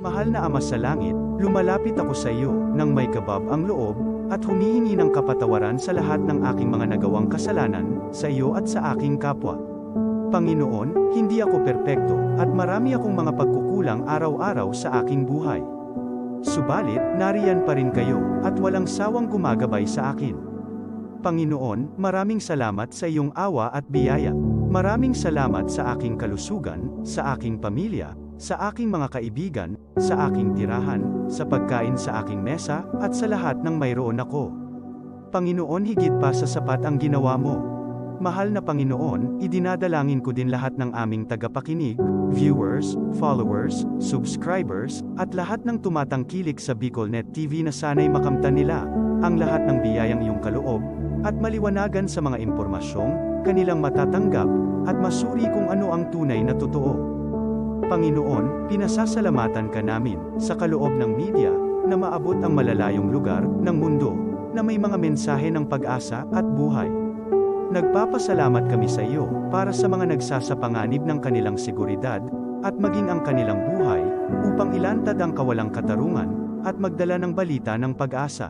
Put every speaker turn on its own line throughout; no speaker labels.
Mahal na Ama sa Langit, lumalapit ako sa iyo, nang may kabab ang loob, at humihingi ng kapatawaran sa lahat ng aking mga nagawang kasalanan, sa iyo at sa aking kapwa. Panginoon, hindi ako perpekto, at marami akong mga pagkukulang araw-araw sa aking buhay. Subalit, nariyan pa rin kayo, at walang sawang gumagabay sa akin. Panginoon, maraming salamat sa iyong awa at biyaya. Maraming salamat sa aking kalusugan, sa aking pamilya, sa aking mga kaibigan, sa aking tirahan, sa pagkain sa aking mesa, at sa lahat ng mayroon ako. Panginoon, higit pa sa sapat ang ginawa mo. Mahal na Panginoon, idinadalangin ko din lahat ng aming tagapakinig, viewers, followers, subscribers, at lahat ng tumatangkilik sa BicolNet TV na sana'y makamtan nila ang lahat ng biyayang iyong kaloob, at maliwanagan sa mga impormasyong kanilang matatanggap, at masuri kung ano ang tunay na totoo. Panginoon, pinasasalamatan ka namin, sa kaloob ng media, na maabot ang malalayong lugar, ng mundo, na may mga mensahe ng pag-asa, at buhay. Nagpapasalamat kami sa iyo, para sa mga nagsasapanganib ng kanilang seguridad, at maging ang kanilang buhay, upang ilantad ang kawalang katarungan, at magdala ng balita ng pag-asa.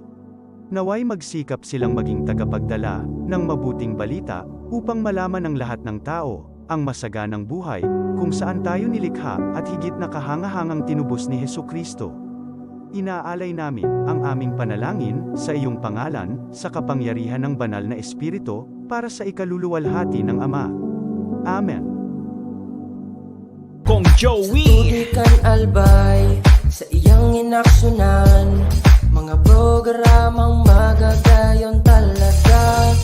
Naway magsikap silang maging tagapagdala, ng mabuting balita, upang malaman ng lahat ng tao, ang masaganang buhay, kung saan tayo nilikha, at higit na kahangahangang tinubos ni Hesukristo. Inaalay namin, ang aming panalangin, sa iyong pangalan, sa kapangyarihan ng banal na Espiritu, para sa ikaluluwalhati ng Ama. Amen.
Kong Joey
Tugikan albay, sa iyang inaksyonan, mga programang magagayon talaga.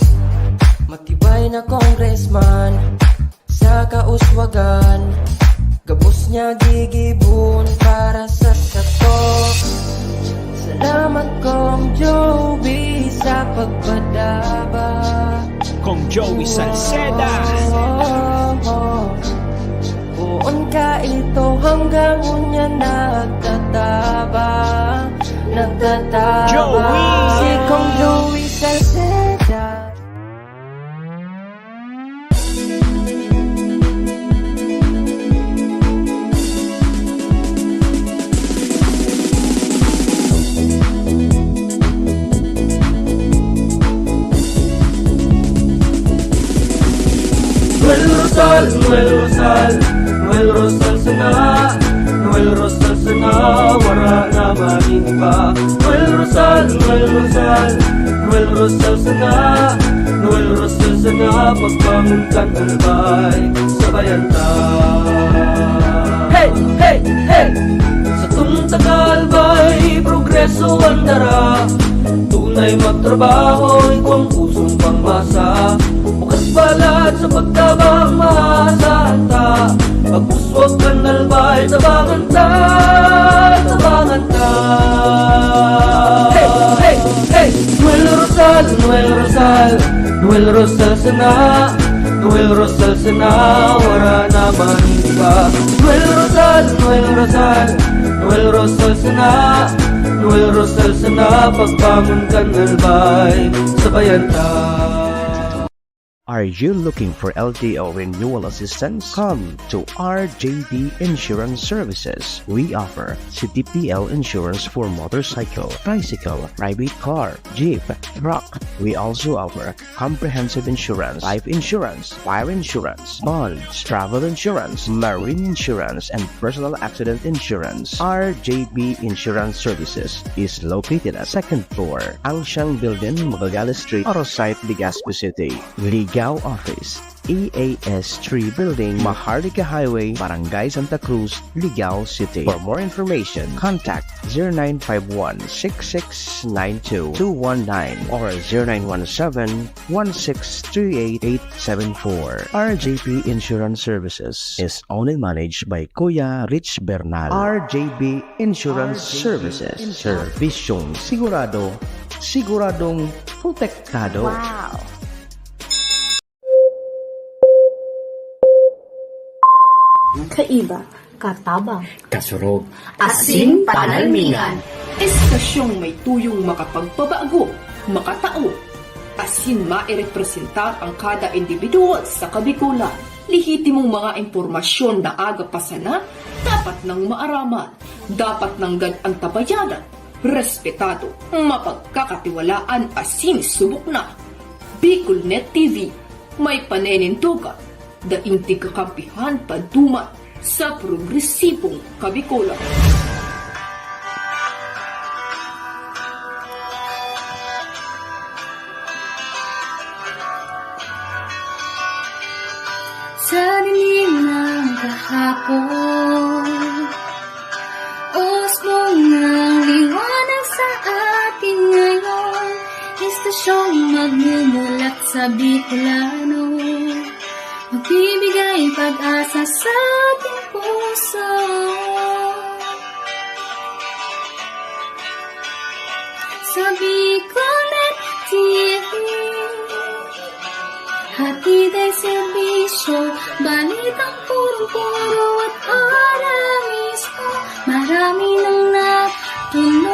Matibay na congressman, sa kauswagan, gabos niya gigibon para sa sato. Salamat Kong Joey sa pagpadaba.
Kong Joey Salceda.
Buon ka ito hanggang unya nagtataba.
Joey!
Si Kong Joey Salceda.
Noel Rosal sana, Noel Rosal sana, wala na maniba. Noel Rosal sana, Noel Rosal sana, pagbangon kan albay, sabayan ta. Hey, hey, hey! Sa tunta kalbay, progreso ang dara, tunay magtrabaho, ikaw ang pusong pangmasa. Bukas palad sa pagtabang maasahan ta, pagpuswag kan albay, tabangan ta, tabangan ta. Hey, hey, hey! Noel Rosal, Noel Rosal, Noel Rosal sana, Noel Rosal sana, wala na maniba. Noel Rosal, Noel Rosal, Noel Rosal sana, Noel Rosal sana, pagbangon kan albay, sabayan ta.
Are you looking for LTO renewal assistance? Come to RJB Insurance Services. We offer CTPL insurance for motorcycle, tricycle, private car, jeep, truck. We also offer comprehensive insurance, life insurance, fire insurance, bonds, travel insurance, marine insurance, and personal accident insurance. RJB Insurance Services is located at 2nd floor, Angshan Building, Magallanes Street, Orosite, Legazpi City. Ligao Office, EAS 3 Building, Maharlika Highway, Barangay Santa Cruz, Ligao City. For more information, contact 0951-6692-219 or 0917-1638874. RJP Insurance Services is owned and managed by Kuya Rich Bernal. RJB Insurance Services. Servisyong sigurado, siguradong protektado.
Wow! Kaiba, katabang,
kasurog,
asin panalmingan.
Estasyong may tuyong makapagpabago, makatao, asin mairepresentar ang kada individual sa kabikulan. lihitimong mga impormasyon na aga pa sana, dapat nang maaraman, dapat nang antabayanan, respetado, mapagkakatiwalaan asin subok na. Bicolnet TV, may panenintugan, daing tigkakampihan paduman sa progresibong Kabikulan.
Sa dilim ng kahapon, usbong ng liwanag sa atin ngayon, istasyong magmumulat sa Bicolano, magbibigay pag-asa sa ating puso. Sa Bicolnet TV, hatid ay serbisyo, balitang puro-puro at aral mismo. Marami nang natulungan,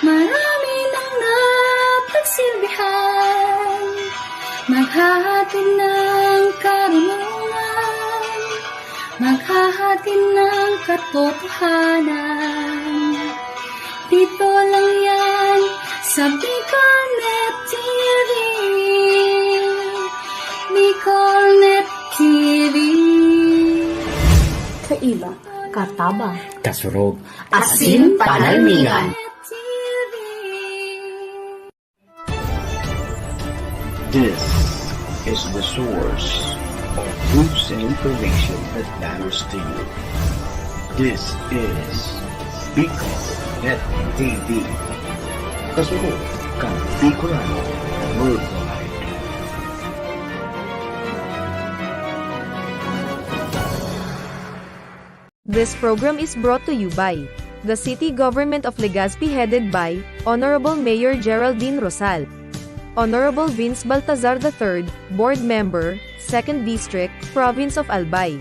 marami nang napagsilbihan, maghahatid ng karunungan, maghahatid ng katotohanan. Dito lang yan sa Bicolnet TV. Bicolnet TV.
Kaiba, katabang,
Kasurog.
Asin Panalmingan.
This is the source of news and information that matters to you. This is Bicolnet TV. Kasunod kang Bicolano Worldwide.
This program is brought to you by the City Government of Legazpi headed by Honorable Mayor Geraldine Rosal, Honorable Vince Baltazar III, Board Member, 2nd District, Province of Albay.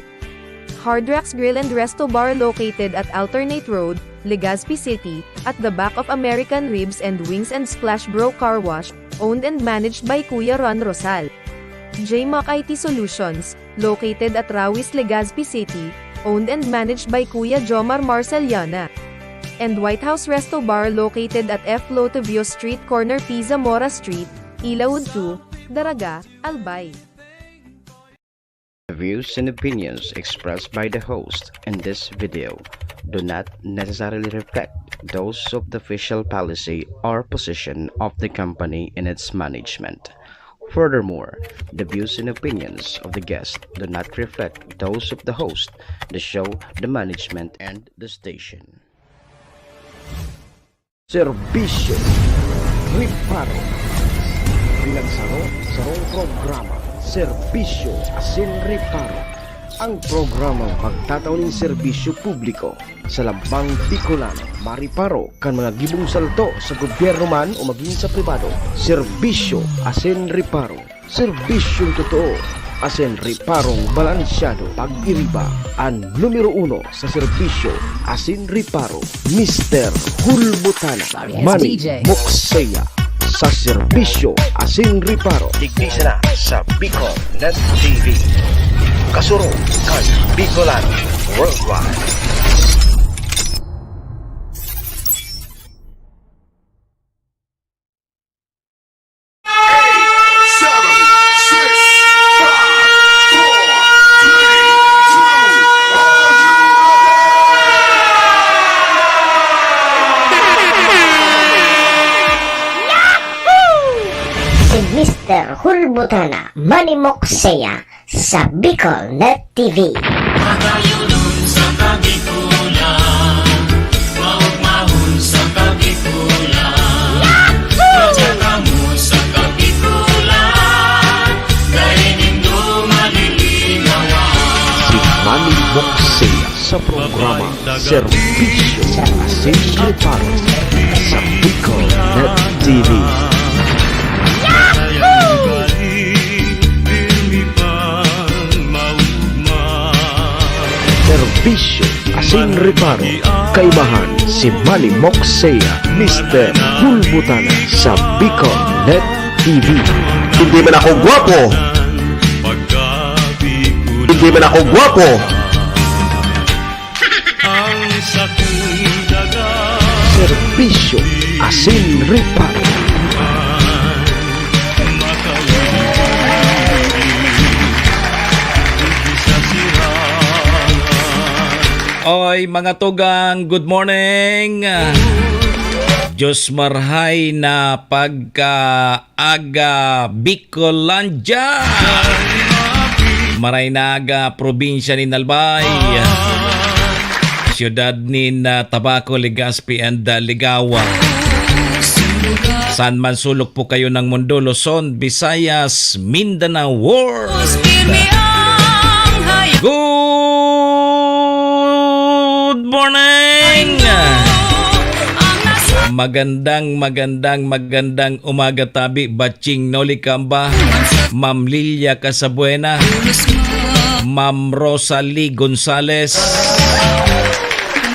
Hard Rocks Grill and Resto Bar located at Alternate Road, Legazpi City, at the back of American Ribs and Wings and Splash Bro Car Wash, owned and managed by Kuya Ron Rosal. JMAC IT Solutions, located at Rawis, Legazpi City, owned and managed by Kuya Jomar Marceliana. And White House Resto Bar located at F. Lotavio Street Corner P. Zamora Street, Ilaud 2, Daraga, Albay.
The views and opinions expressed by the host in this video do not necessarily reflect those of the official policy or position of the company and its management. Furthermore, the views and opinions of the guest do not reflect those of the host, the show, the management, and the station. Serbisyo Riparo Pinagsaro-sarong programa Serbisyo Asin Riparo, ang programang magtataon ng serbisyo publiko sa Lambang Bicolano, mariparo kan mga gibong salto sa gobyerno man o maging sa pribado. Serbisyo Asin Riparo, serbisyong totoo, asin riparong balansyado. Pag-iriba ang numero 1 sa serbisyo Asin Riparo, Mr. Hulbutana Manny Moxeya. Sa serbisyo Asin Riparo, tigdisa na sa Bicolnet TV. Kasuro kan Bicolano Worldwide.
Mr. Hulbutana Manny Moxeya sa Bicolnet TV. Si Manny Moxeya sa programa Serbisyo Asin Riparo sa Bicolnet TV. Serbisyo Asin Riparo, kaibahan si Manny Moxeya, Mr. Hulbutana sa Bicolnet TV. Hindi man ako gwapo, Di man ako gwapo. Serbisyo asin reparo.
Oy, mga tugang, good morning. Diyos marhay na pagka-aga Bicolandia. Maray na aga probinsya ni Nalbay. Siyudad ni Tabaco, Legazpi and Ligawa. Saan man sulok po kayo ng mundo, Luzon, Visayas, Mindanao, World. Good morning! Magandang umaga tabi, Batching Nolikamba, Ma'am Lilia Casabuena, Ma'am Rosalie Gonzales,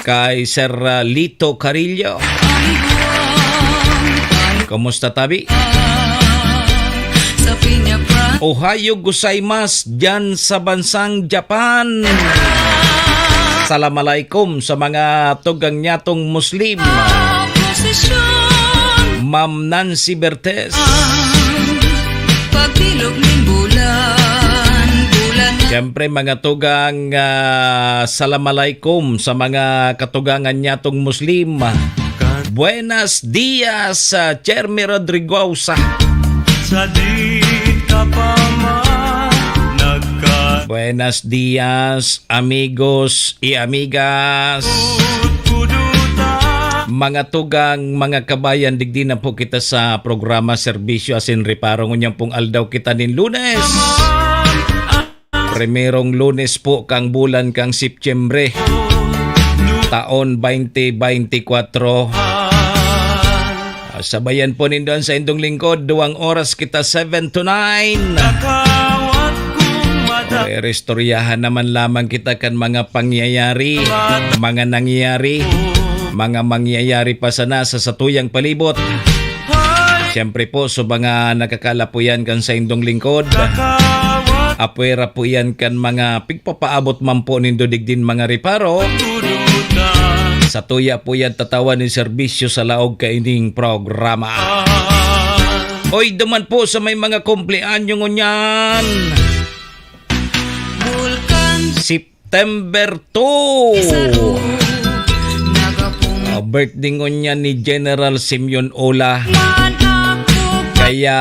kay Sir Lito Carillo. Kumusta tabi? Ohayo gozaimasu dyan sa bansang Japan. Assalamualaikum sa mga tugang nyatong Muslim. Ma'am Nancy Bertes. Siyempre mga tugang assalamualaikum sa mga katugangan nyatong Muslim. Buenos dias, Chermy Rodrigosa. Buenos dias, amigos y amigas. Mga tugang, mga kabayan, digdi na po kita sa programa Serbisyo Asin Reparo. Ngunyang pong aldaw kita nin Lunes. Primerong Lunes po kang bulan kang Septyembre. Taon 2024. Sabayan po nindon sa indong lingkod, 2 oras kita 7 to 9. Restoryahan naman lamang kita kan mga pangyayari, mga nangyayari, mga mangyayari pa sana sa satuyang palibot. Siyempre po, so mga nakakalapuyan kan sa indong lingkod. Apwera po yan kan mga pigpapaabot man po nindo digdin mga reparo. Sa tuya po yan tatawa ni serbisyo sa laog kaining programa. Oy, duman po sa may mga kumpleanyo ngunyan. September 2. Birthday ngunyan ni General Simeon Ola. Kaya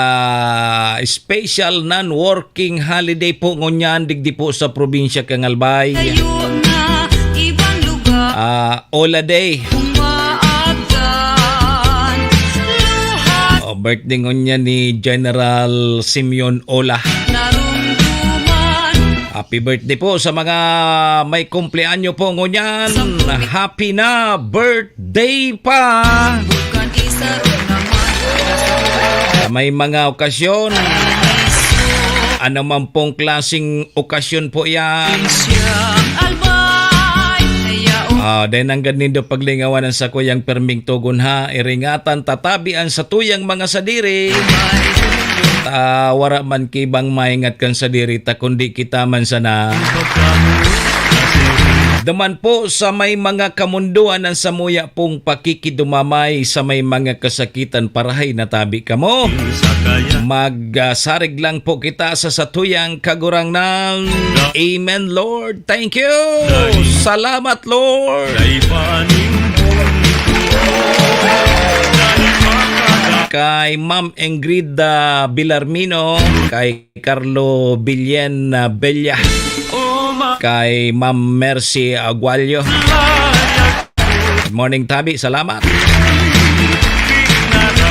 special non-working holiday po ngunyan digdi po sa probinsya kang Albay. Ola Day. Birthday ngunyan ni General Simeon Ola. Happy birthday po sa mga may kumpleanyo po ngunyan. Happy na birthday pa. May mga okasyon. Ano man pong klaseng okasyon po yan. Dahil ang ganindo paglingawanan sa kuyang perming tugon ha. Iringatan tatabian sa tuyang mga sadiri. Wara man kibang maingat kan sa dirita kundi kita man sana. Daman po sa may mga kamunduan ang samuya pong pakikidumamay sa may mga kasakitan parahay na tabi kamo. Magsarig lang po kita sa satuyang kagurangnan. Amen, Lord. Thank you. Salamat, Lord. Kay Ma'am Ingrid Bilarmino, kay Carlo Billen Bella, kay Ma'am Mercy Agualio. Good morning tabi, salamat.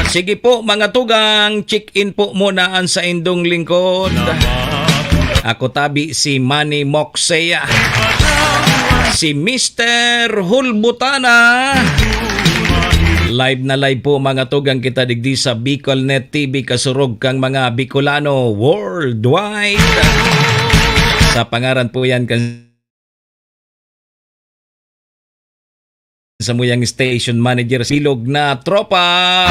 Sige po mga tugang, check-in po munaan sa indong lingkod. Ako tabi si Manny Moxea, si Mr. Hulbutana. Live na live po mga tugang kita digdi sa BicolNet TV kasurog kang mga Bicolano worldwide. Sa pangaran po yan kan sa muyang station manager silog na tropa.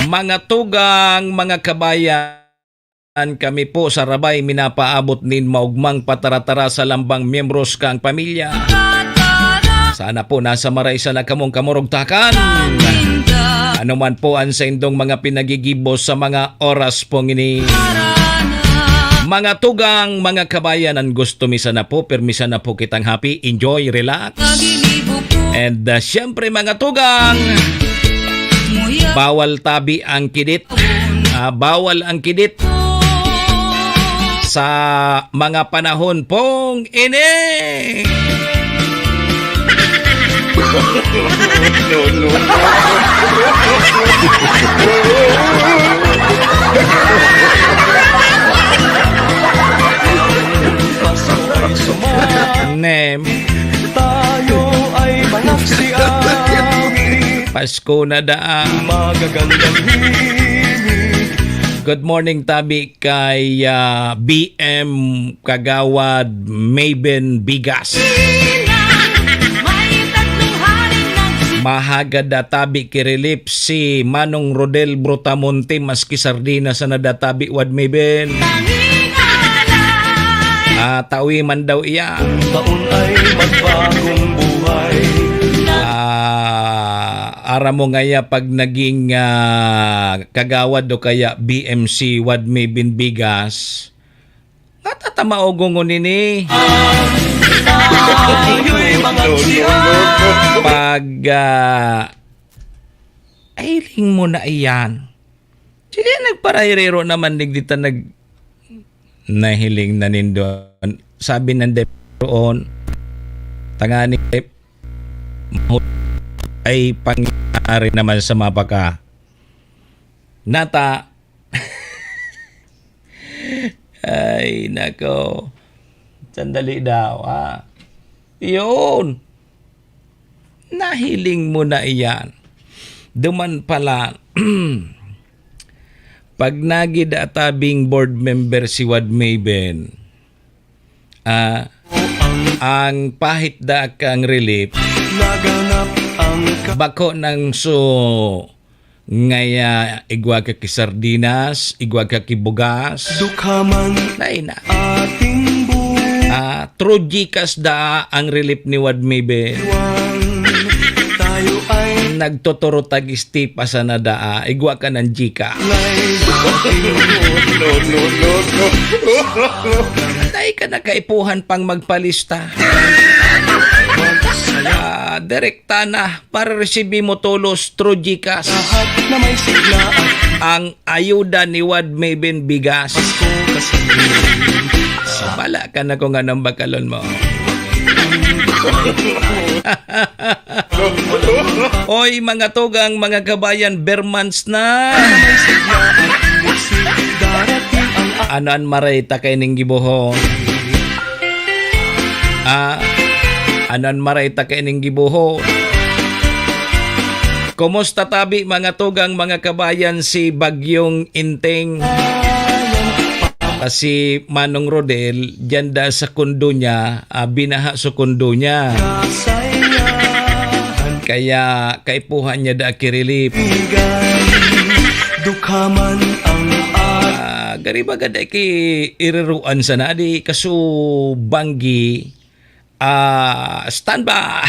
Mga tugang, mga kabayan, kami po sa Rabay minapaabot nin maugmang pataratara sa lambang miyembros kang pamilya. Sana po nasa maraysa na kamong kamurugtakan. Ano man po ang sa indong mga pinagigibos sa mga oras pong ini. Mga tugang, mga kabayan, ang gusto misa na po, permisa na po kitang happy, enjoy, relax. And syempre mga tugang, bawal tabi ang kidit. Bawal ang kidit sa mga panahon pong ini. Nem.
Tayo ay manaksiyaw,
Pasko na daan.
magagandang himig.
Good morning tabi kay BM Kagawad Maben Bigas. Mahagad tabi kirilip si Manong Rodel Brutamonte maski sardina sa nadatabi wad Maben. Tawi man daw iya.
Taon ay magbagong buhay.
Ara mo ngaya pag naging kagawad o kaya BMC wad may binbigas. Natatamaogong nini. Pag ailing mo na iyan. Sige, nagparairero naman digdita nahiling na nindon. Sabi ng roon, tangani ay pangyari naman sa mapaka. Nata. Ay, nako. Sandali daw, Yun. Nahiling mo na iyan. Duman pala, pag nagid atabing board member si Wad Maben, ang pahit da kang relief,
Naganap ang
bako ng ngaya igwa ka ki sardinas, igwa ka ki bugas,
dukhaman
nay na.
ating buwan.
True Gcash da ang relief ni Wad Maben.
Tayo ay
Nagtuturo tagisti pa sa nadaa, igwa ka ng Gcash. Nay ka nakaipuhan pang magpalista. Direkta na para resibi mo tulos through Gcash.
lahat na may sigla at
Ang ayuda ni Wad Maben Bigas.
Pasko kasabihin.
Bala ka na kung anong bakalon mo. Oy mga tugang, mga kabayan, Bermans na.
May sigla at busik, darating ang
Anan maray ta kay ning gibuhon. Anan maray ta kay ning gibuhon. Kumusta tabi mga tugang, mga kabayan, si Bagyong Inteng? Kasi Manong Rodel, dyan da sa kundo niya, binaha sa kundo niya.
kasayahan.
Kaya kaipuhan niya da kirilip.
Dukhaman ang
Gariba gada ki iriruan sa na di kaso banggi standby.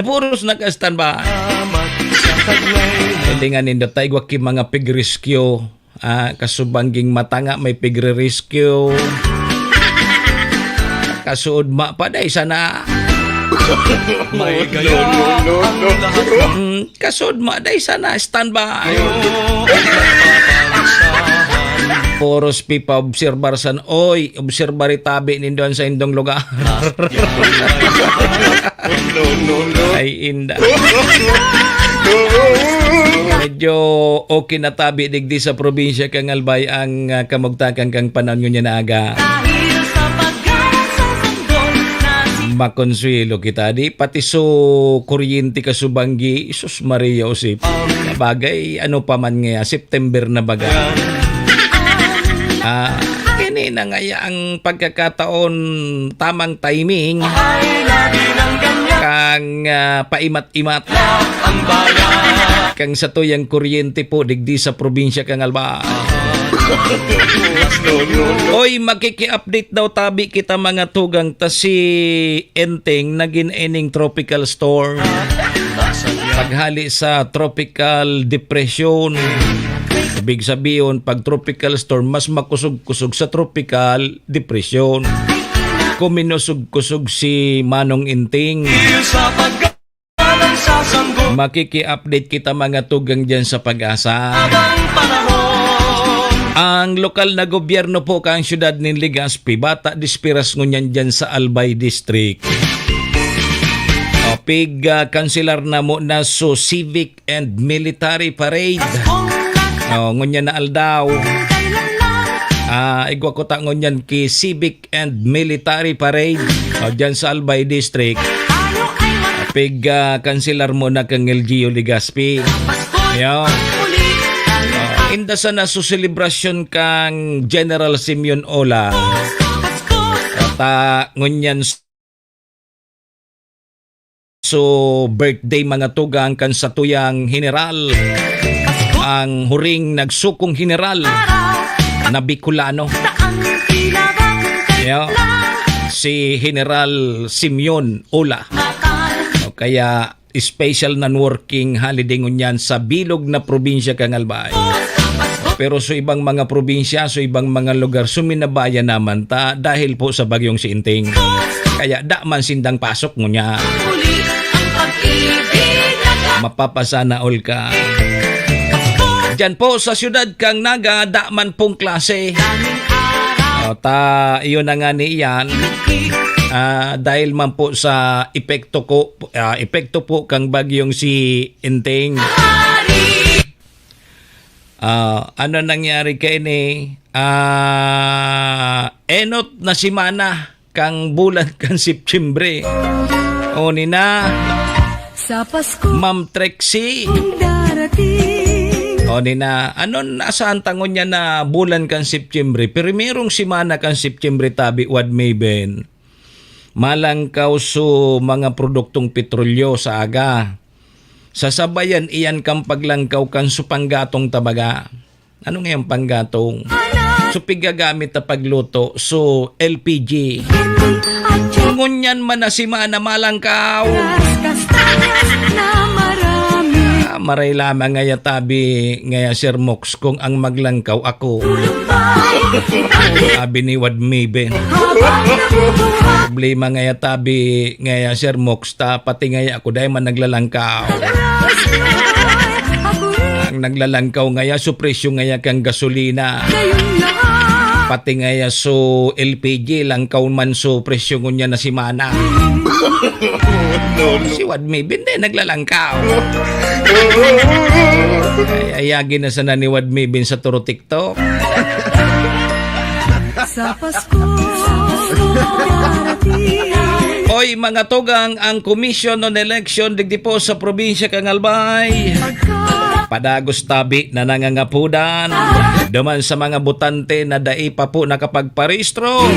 Napuros na ka standby.
amat sa taglay.
Hindi nga nindot tayo ki mga pigriskyo. Kasubangging matanga may pigre-rescue. Kasuod mapaday sana.
May gaya ang lahat ng
Kasuod maday sana standby.
pagpapalagsahan.
Poros pipa obserbar san. Oy, obserbari tabi nindon sa indong lugar. Ay inda. Medyo okay na tabi digdi sa probinsya kang Albay ang kamugtakan kang panahon nyo niya na aga. Makonsuelo kita di pati so kuryente ka subanggi Isus Maria Osip. Bagay ano pa man nga September na baga. Kini na nga ang pagkakataon tamang timing kang paimat-imat
Ang bayan
kang sa tuyang kuryente po digdi sa probinsya kang Alba. Oy, makiki-update daw tabi kita mga tugang ta si Enteng naging ening tropical storm. Paghali sa tropical depression. Ibig sabihin, pag tropical storm, mas makusog-kusog sa tropical depression. Kuminusog-kusog si Manong Inting. Makiki-update kita mga tugang dyan sa Pag-asa. Ang lokal na gobyerno po kang syudad ng Legazpi, bata dispiras ngunyan dyan sa Albay District. Kansilar na mo na so civic and military parade. Ngunyan na aldaw. Igwa ko ta ngunyan ki civic and military parade dyan sa Albay District. Kansilar mo na kang LGU Legazpi. Inda sa naso selebrasyon kang General Simeon Ola. Ngunyan so birthday mga tugang kan sa tuyang general, ang huring nagsukong general na Bicolano, si General Simeon Ola. Kaya special non-working holiday ngunyan sa bilog na probinsya kang Albay. Pero sa ibang mga probinsya, sa ibang mga lugar, suminabaya naman ta dahil po sa bagyong si Inting. Kaya da man sindang pasok ngunya. Mapapasana all ka. Diyan po sa syudad kang Naga, da man pong klase. Iyon na nga niyan. Dahil man po sa epekto po kang bagyong si Inting. Ano nangyari kay ni? Enot na simana kang bulan kang Septembre. O ni na
Sa Pasko
Ma'am Trexie. O ni na anon asaan tangon niya na bulan kang Septembre. Pero merong simana kang Septembre tabi wad mayben. Malangkaw so mga produktong petrolyo sa aga. Sasabayan iyan kang paglangkaw kan supanggatong tabaga. Ano nga yung panggatong? So pigagamit na pagluto. So LPG. Ngunyan man na si Mana malangkaw. Maray lamang ngaya tabi ngaya Sir Mox kung ang maglangkaw ako. Sabi ni Wad Mayben. Problema ngaya tabi ngaya Sir Mox ta pati ngaya ako dahil man naglalangkaw. Ang naglalangkaw ngaya so presyo ngaya kang gasolina. Pati ngaya so LPG langkaw man so presyo ngunya na si Mana. Si Wad Mayben din naglalangkaw. Ayagin na sana ni Wad Mayben sa turo TikTok.
sa Pasko
Oy mga tugang, ang Commission on Election digdi po sa probinsya kang Albay. Padagos tabi na nangangapudan. Duman sa mga butante na dai pa po nakapagparehistro.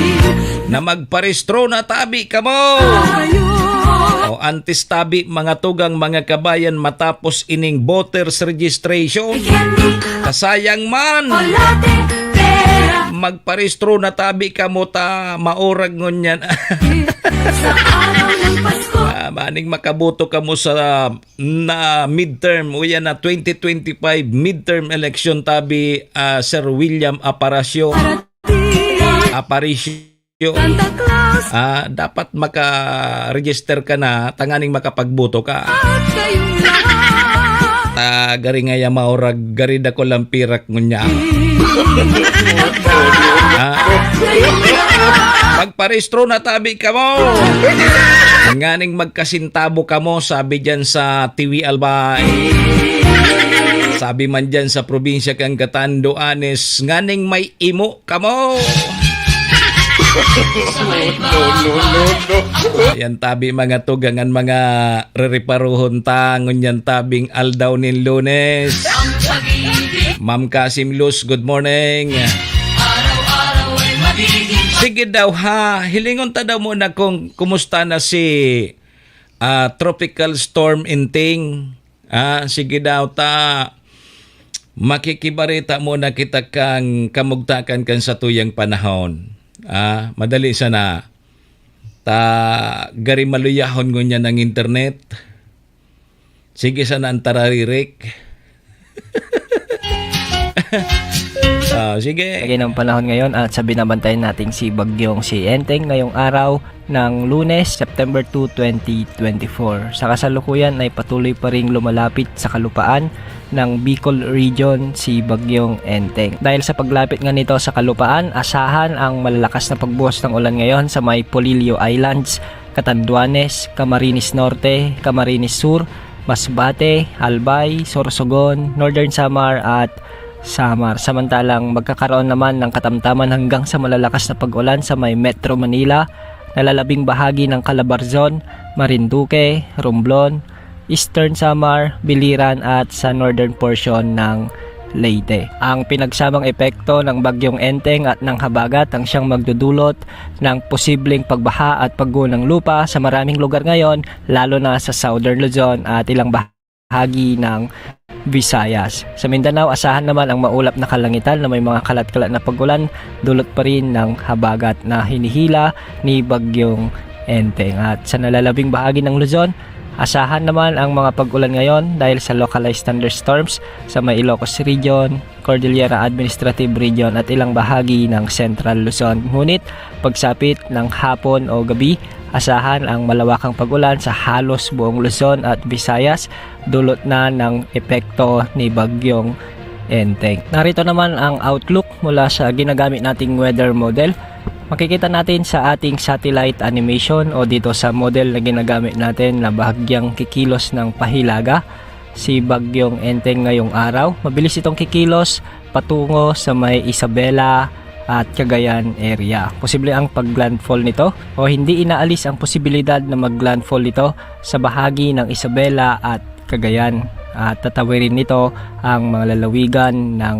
Na magparehistro na tabi kamo. O antes tabi mga tugang mga kabayan matapos ining voters registration. Kasayang man. Magparehistro na tabi kamo ta maurag ngunyan. Maning makaboto kamo sa na midterm o yan na 2025 midterm election tabi Sir William Aparicio. Dapat maka-register ka na tanganing makapagboto ka. Gari nga ya maurag gari da ko lampirak ngunya. Pagparehistro na tabi ka mo. Nganing magkasintabo ka mo, sabi dyan sa TV Albay. Sabi man dyan sa probinsya kang Catanduanes, nganing may imo ka mo. Yan tabi mga tugangan mga rereparuhon tangon yan tabing aldaw nin Lunes. Ma'am Kasim Luz, good morning. Sige daw ha, hilingon ta daw muna kung kumusta na si Tropical Storm Inting. Sige daw ta, Makikibarita muna kita kang kamugtakan kan sa tuyang panahon. Madali sana. Gari maluyahon ko niya ng internet. Sige sana ang tararirik. Sige.
Lagay ng panahon ngayon at sa binabantayan nating si Bagyong si Enteng ngayong araw ng Lunes, September 2, 2024. Sa kasalukuyan ay patuloy pa ring lumalapit sa kalupaan ng Bicol Region si Bagyong Enteng. Dahil sa paglapit nga nito sa kalupaan, asahan ang malalakas na pagbuhos ng ulan ngayon sa may Polillo Islands, Catanduanes, Camarines Norte, Camarines Sur, Masbate, Albay, Sorsogon, Northern Samar at Samar. Samantalang magkakaroon naman ng katamtaman hanggang sa malalakas na pag-ulan sa may Metro Manila, nalalabing bahagi ng Calabarzon, Marinduque, Romblon, Eastern Samar, Biliran at sa northern portion ng Leyte. Ang pinagsamang epekto ng Bagyong Enteng at ng habagat ang siyang magdudulot ng posibleng pagbaha at pagguho ng lupa sa maraming lugar ngayon, lalo na sa Southern Luzon at ilang bahagi ng Visayas. Sa Mindanao, asahan naman ang maulap na kalangitan na may mga kalat-kalat na pagulan, dulot pa rin ng habagat na hinihila ni Bagyong Enteng. At sa nalalabing bahagi ng Luzon, asahan naman ang mga pag-ulan ngayon dahil sa localized thunderstorms sa may Ilocos Region, Cordillera Administrative Region at ilang bahagi ng Central Luzon. Ngunit pagsapit ng hapon o gabi, asahan ang malawakang pag-ulan sa halos buong Luzon at Visayas, dulot na ng epekto ni Bagyong Enteng. Narito naman ang outlook mula sa ginagamit nating weather model. Makikita natin sa ating satellite animation o dito sa model na ginagamit natin na bahagyang kikilos ng pahilaga si Bagyong Enteng ngayong araw. Mabilis itong kikilos patungo sa may Isabela at Cagayan area. Posible ang pag-landfall nito o hindi inaalis ang posibilidad na mag-landfall nito sa bahagi ng Isabela at Cagayan at tatawirin nito ang mga lalawigan ng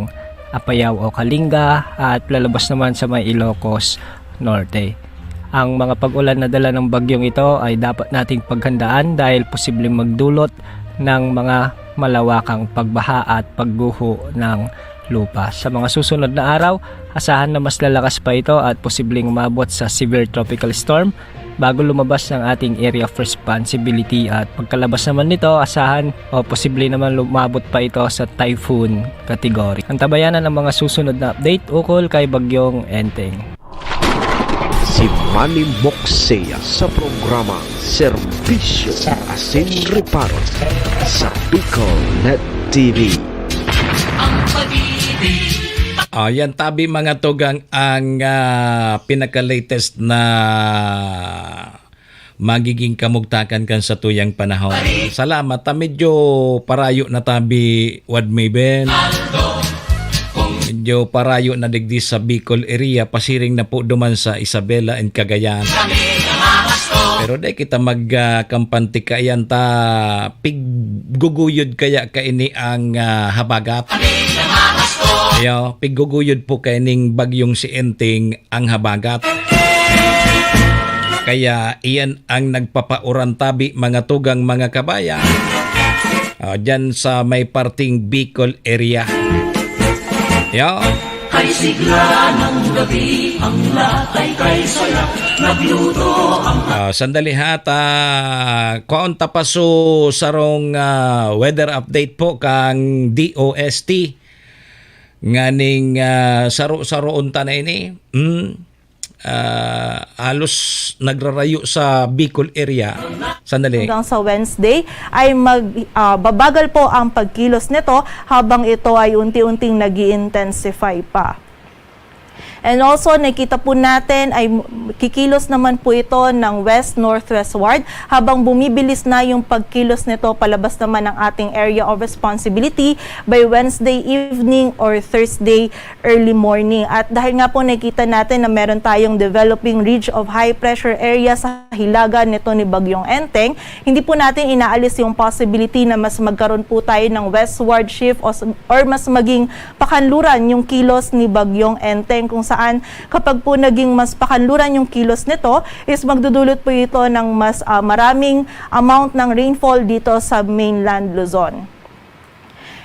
Apayao o Kalinga at lalabas naman sa may Ilocos Norte. Ang mga pag-ulan na dala ng bagyong ito ay dapat nating paghandaan dahil posibleng magdulot ng mga malawakang pagbaha at pagguho ng lupa. Sa mga susunod na araw, asahan na mas lalakas pa ito at posibleng umabot sa severe tropical storm bago lumabas ng ating area of responsibility at pagkalabas naman nito, asahan o posible naman lumabot pa ito sa typhoon category. Antabayanan ang mga susunod na update ukol kay Bagyong Enteng.
Si Manny Moxea sa programa Serbisyo Asin Reparo sa Bicol Net TV.
Yan tabi mga tugang ang pinaka-latest na magiging kamugtakan kan sa tuyang panahon. Salamat. Medyo parayo na tabi wad may ben. Medyo parayo na digdi sa Bicol area. Pasiring na po duman sa Isabela and Cagayan. Pero di kita magkampanti kayan ta pigguguyod kaya kaini ang habagat. Pigguguyod po kaining bagyong si Enteng ang habagat. Kaya iyan ang nagpapauran tabi mga tugang mga kabayan. Diyan sa may parting Bicol area.
Kay sigla ng gabi, ang latay kay saya, nagluto ang...
Sandali hata, kaon tapaso sarong weather update po kang DOST. Nganing saro-saro unta na ini. Halos nagrarayo sa Bicol area. Sandali.
Hanggang sa Wednesday ay babagal po ang pagkilos nito habang ito ay unti-unting nag-i-intensify pa. And also, nakita po natin ay kikilos naman po ito ng west-northwestward habang bumibilis na yung pagkilos nito palabas naman ng ating area of responsibility by Wednesday evening or Thursday early morning. At dahil nga po nakita natin na meron tayong developing ridge of high pressure area sa hilaga nito ni Bagyong Enteng, hindi po natin inaalis yung possibility na mas magkaroon po tayo ng westward shift or mas maging pakanluran yung kilos ni Bagyong Enteng, kung saan kapag po naging mas pakanluran yung kilos nito is magdudulot po ito ng mas maraming amount ng rainfall dito sa mainland Luzon.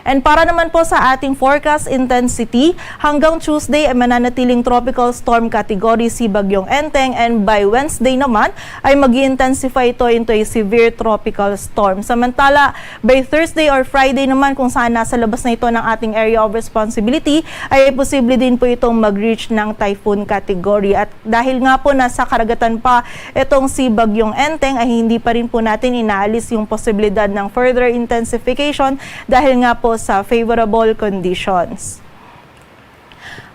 And para naman po sa ating forecast intensity, hanggang Tuesday ay mananatiling tropical storm category si Bagyong Enteng, and by Wednesday naman ay mag-intensify ito into a severe tropical storm. Samantala, by Thursday or Friday naman kung saan nasa labas na ito ng ating area of responsibility, ay posible din po itong mag-reach ng typhoon category. At dahil nga po nasa karagatan pa itong si Bagyong Enteng, ay hindi pa rin po natin inaalis yung posibilidad ng further intensification dahil nga po sa favorable conditions.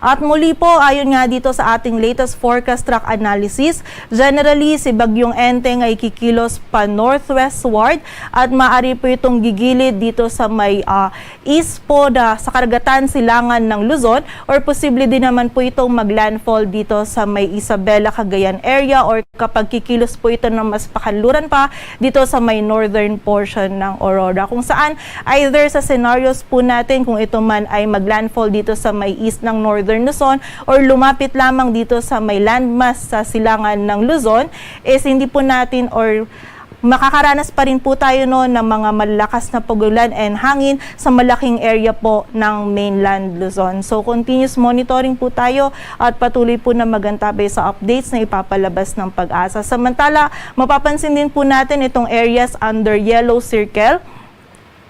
At muli po, ayon nga dito sa ating latest forecast track analysis, generally si Bagyong Enteng ay kikilos pa northwestward at maaari po itong gigilid dito sa may east po sa karagatan silangan ng Luzon, or posible din naman po itong maglandfall dito sa may Isabela, Cagayan area, or kapag kikilos po ito ng mas pakanluran pa dito sa may northern portion ng Aurora, kung saan either sa scenarios po natin kung ito man ay maglandfall dito sa may east ng northern Luzon or lumapit lamang dito sa may landmass sa silangan ng Luzon, is hindi po natin or makakaranas pa rin po tayo ng mga malalakas na pagulan and hangin sa malaking area po ng mainland Luzon. So continuous monitoring po tayo at patuloy po na magantabay sa updates na ipapalabas ng Pag-asa. Samantala, mapapansin din po natin itong areas under yellow circle,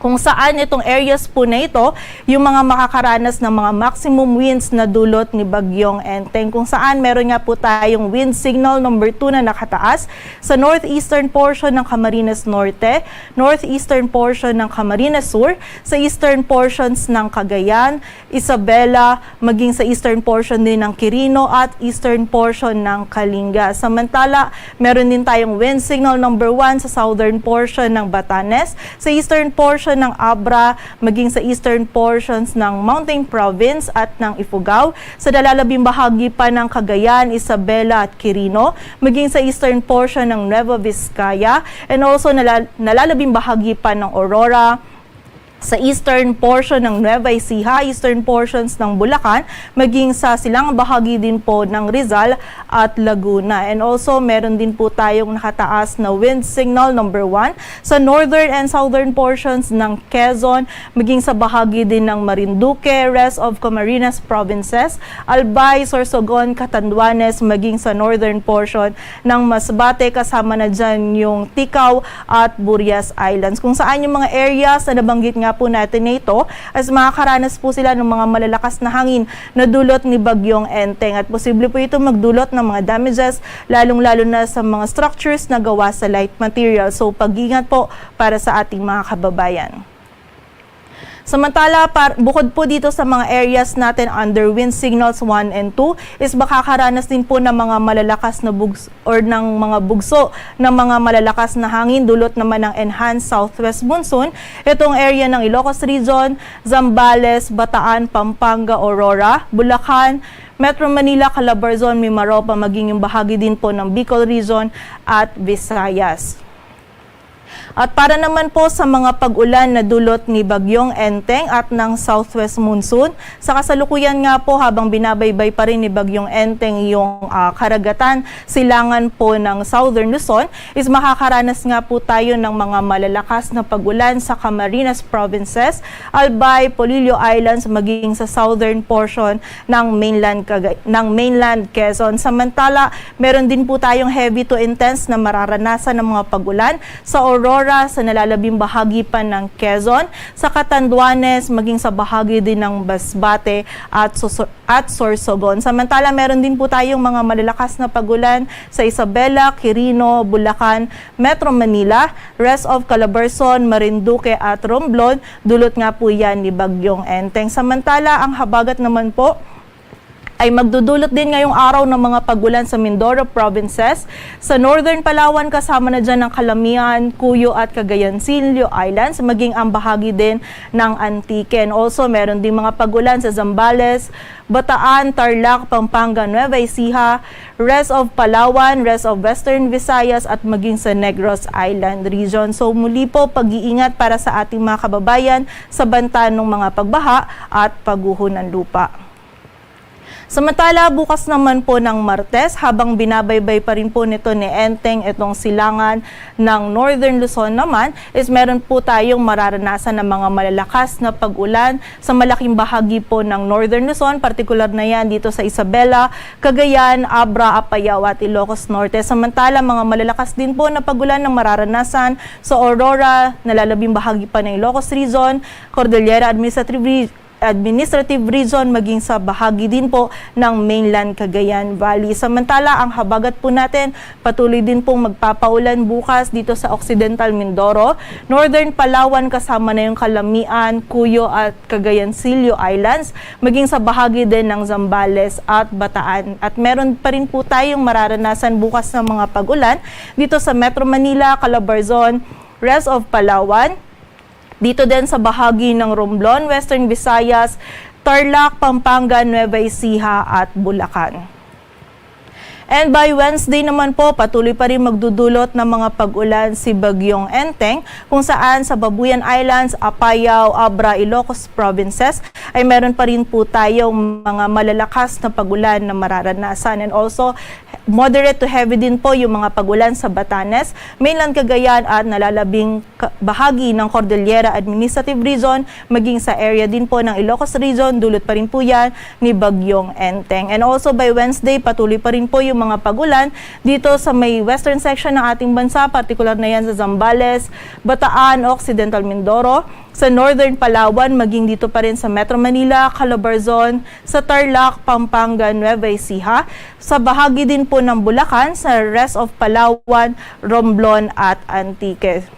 kung saan itong areas po na ito, yung mga makakaranas ng mga maximum winds na dulot ni Bagyong Enteng, kung saan meron nga po tayong wind signal number 2 na nakataas sa northeastern portion ng Camarines Norte, northeastern portion ng Camarines Sur, sa eastern portions ng Cagayan, Isabela, maging sa eastern portion din ng Quirino at eastern portion ng Kalinga. Samantala, meron din tayong wind signal number 1 sa southern portion ng Batanes, sa eastern portion ng Abra, maging sa eastern portions ng Mountain Province at ng Ifugao, sa nalalabing bahagi pa ng Cagayan, Isabela at Quirino, maging sa eastern portion ng Nueva Vizcaya, and also nalalabing bahagi pa ng Aurora, sa eastern portion ng Nueva Ecija, eastern portions ng Bulacan, maging sa silangang bahagi din po ng Rizal at Laguna. And also, meron din po tayong nakataas na wind signal number 1 sa northern and southern portions ng Quezon, maging sa bahagi din ng Marinduque, rest of Camarines Provinces, Albay, Sorsogon, Catanduanes, maging sa northern portion ng Masbate, kasama na dyan yung Ticao at Burias Islands, kung saan yung mga areas na nabanggit nga po natin na ito, as makakaranas po sila ng mga malalakas na hangin na dulot ni Bagyong Enteng, at posible po ito magdulot ng mga damages, lalong-lalo na sa mga structures na gawa sa light material. So pag-ingat po para sa ating mga kababayan. Samantala, bukod po dito sa mga areas natin under wind signals 1 and 2, is makakaranas din po ng mga malalakas na ng mga bugso ng mga malalakas na hangin dulot naman ng enhanced southwest monsoon. Itong area ng Ilocos Region, Zambales, Bataan, Pampanga, Aurora, Bulacan, Metro Manila, Calabarzon, Mimaropa, maging yung bahagi din po ng Bicol Region at Visayas. At para naman po sa mga pag-ulan na dulot ni Bagyong Enteng at ng southwest monsoon, sa kasalukuyan nga po habang binabaybay pa rin ni Bagyong Enteng yung karagatan silangan po ng southern Luzon, is makakaranas nga po tayo ng mga malalakas na pag-ulan sa Camarines Provinces, Albay, Polillo Islands, maging sa southern portion ng mainland Quezon. Samantala, meron din po tayong heavy to intense na mararanasan ng mga pag-ulan sa Aurora, sa nalalabing bahagi pa ng Quezon, sa Catanduanes, maging sa bahagi din ng Masbate at Sorsogon. Samantala, meron din po tayong mga malalakas na pag-ulan sa Isabela, Quirino, Bulacan, Metro Manila, rest of Calabarzon, Marinduque at Romblon, dulot nga po yan ni Bagyong Enteng. Samantala, ang habagat naman po ay magdudulot din ngayong araw ng mga pag-ulan sa Mindoro Provinces, sa Northern Palawan, kasama na dyan ng Calamian, Cuyo at Cagayancillo Islands, maging ang bahagi din ng Antique. And also, meron din mga pag-ulan sa Zambales, Bataan, Tarlac, Pampanga, Nueva Ecija, rest of Palawan, rest of Western Visayas at maging sa Negros Island Region. So muli po, pag-iingat para sa ating mga kababayan sa banta ng mga pagbaha at pagguho ng lupa. Samantala, bukas naman po ng Martes, habang binabaybay pa rin po nito ni Enteng itong silangan ng Northern Luzon naman, is meron po tayong mararanasan ng mga malalakas na pag-ulan sa malaking bahagi po ng Northern Luzon, partikular na yan dito sa Isabela, Cagayan, Abra, Apayao at Ilocos Norte. Samantala, mga malalakas din po na pag-ulan ng mararanasan sa Aurora, nalalabing bahagi pa ng Ilocos Region, Cordillera Administrative Region, maging sa bahagi din po ng mainland Cagayan Valley. Samantala, ang habagat po natin patuloy din pong magpapaulan bukas dito sa Occidental Mindoro, Northern Palawan kasama na yung Calamian, Cuyo at Cagayan Silio Islands, maging sa bahagi din ng Zambales at Bataan. At meron pa rin po tayong mararanasan bukas ng mga pag-ulan dito sa Metro Manila, Calabarzon, rest of Palawan, dito din sa bahagi ng Romblon, Western Visayas, Tarlac, Pampanga, Nueva Ecija at Bulacan. And by Wednesday naman po, patuloy pa rin magdudulot ng mga pag-ulan si Bagyong Enteng, kung saan sa Babuyan Islands, Apayao, Abra, Ilocos Provinces ay meron pa rin po tayong mga malalakas na pag-ulan na mararanasan. And also, moderate to heavy din po yung mga pag-ulan sa Batanes, mainland Cagayan at nalalabing bahagi ng Cordillera Administrative Region, maging sa area din po ng Ilocos Region, dulot pa rin po yan ni Bagyong Enteng. And also by Wednesday, patuloy pa rin po yung mga pag-ulan dito sa may western section ng ating bansa, partikular na yan sa Zambales, Bataan, Occidental Mindoro, sa Northern Palawan, maging dito pa rin sa Metro Manila, Calabarzon, sa Tarlac, Pampanga, Nueva Ecija, sa bahagi din po ng Bulacan, sa rest of Palawan, Romblon at Antique.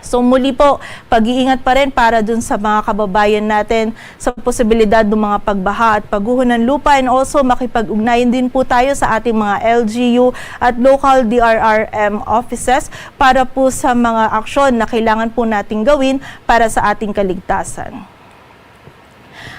So muli po, pag-iingat pa rin para dun sa mga kababayan natin sa posibilidad ng mga pagbaha at pagguho ng lupa, and also makipag-ugnayan din po tayo sa ating mga LGU at local DRRM offices para po sa mga aksyon na kailangan po nating gawin para sa ating kaligtasan.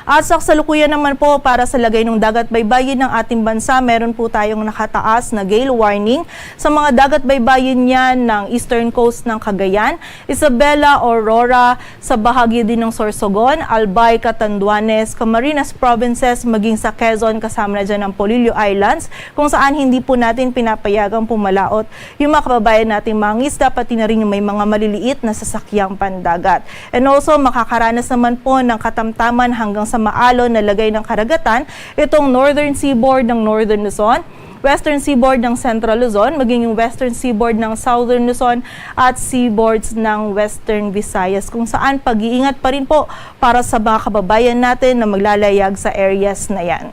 At sa kasalukuyan naman po, para sa lagay ng dagat baybayin ng ating bansa, meron po tayong nakataas na gale warning sa mga dagat baybayin niyan ng eastern coast ng Cagayan, Isabela, Aurora, sa bahagi din ng Sorsogon, Albay, Catanduanes, Camarines Provinces, maging sa Quezon, kasama na dyan ng Polillo Islands, kung saan hindi po natin pinapayagang pumalaot yung mga kababayan nating mangisda, pati na rin yung may mga maliliit na sasakyang pandagat. And also, makakaranas naman po ng katamtaman hanggang sa maalon na lagay ng karagatan itong northern seaboard ng Northern Luzon, western seaboard ng Central Luzon, maging yung western seaboard ng Southern Luzon at seaboards ng Western Visayas, kung saan pag-iingat pa rin po para sa mga kababayan natin na maglalayag sa areas na yan.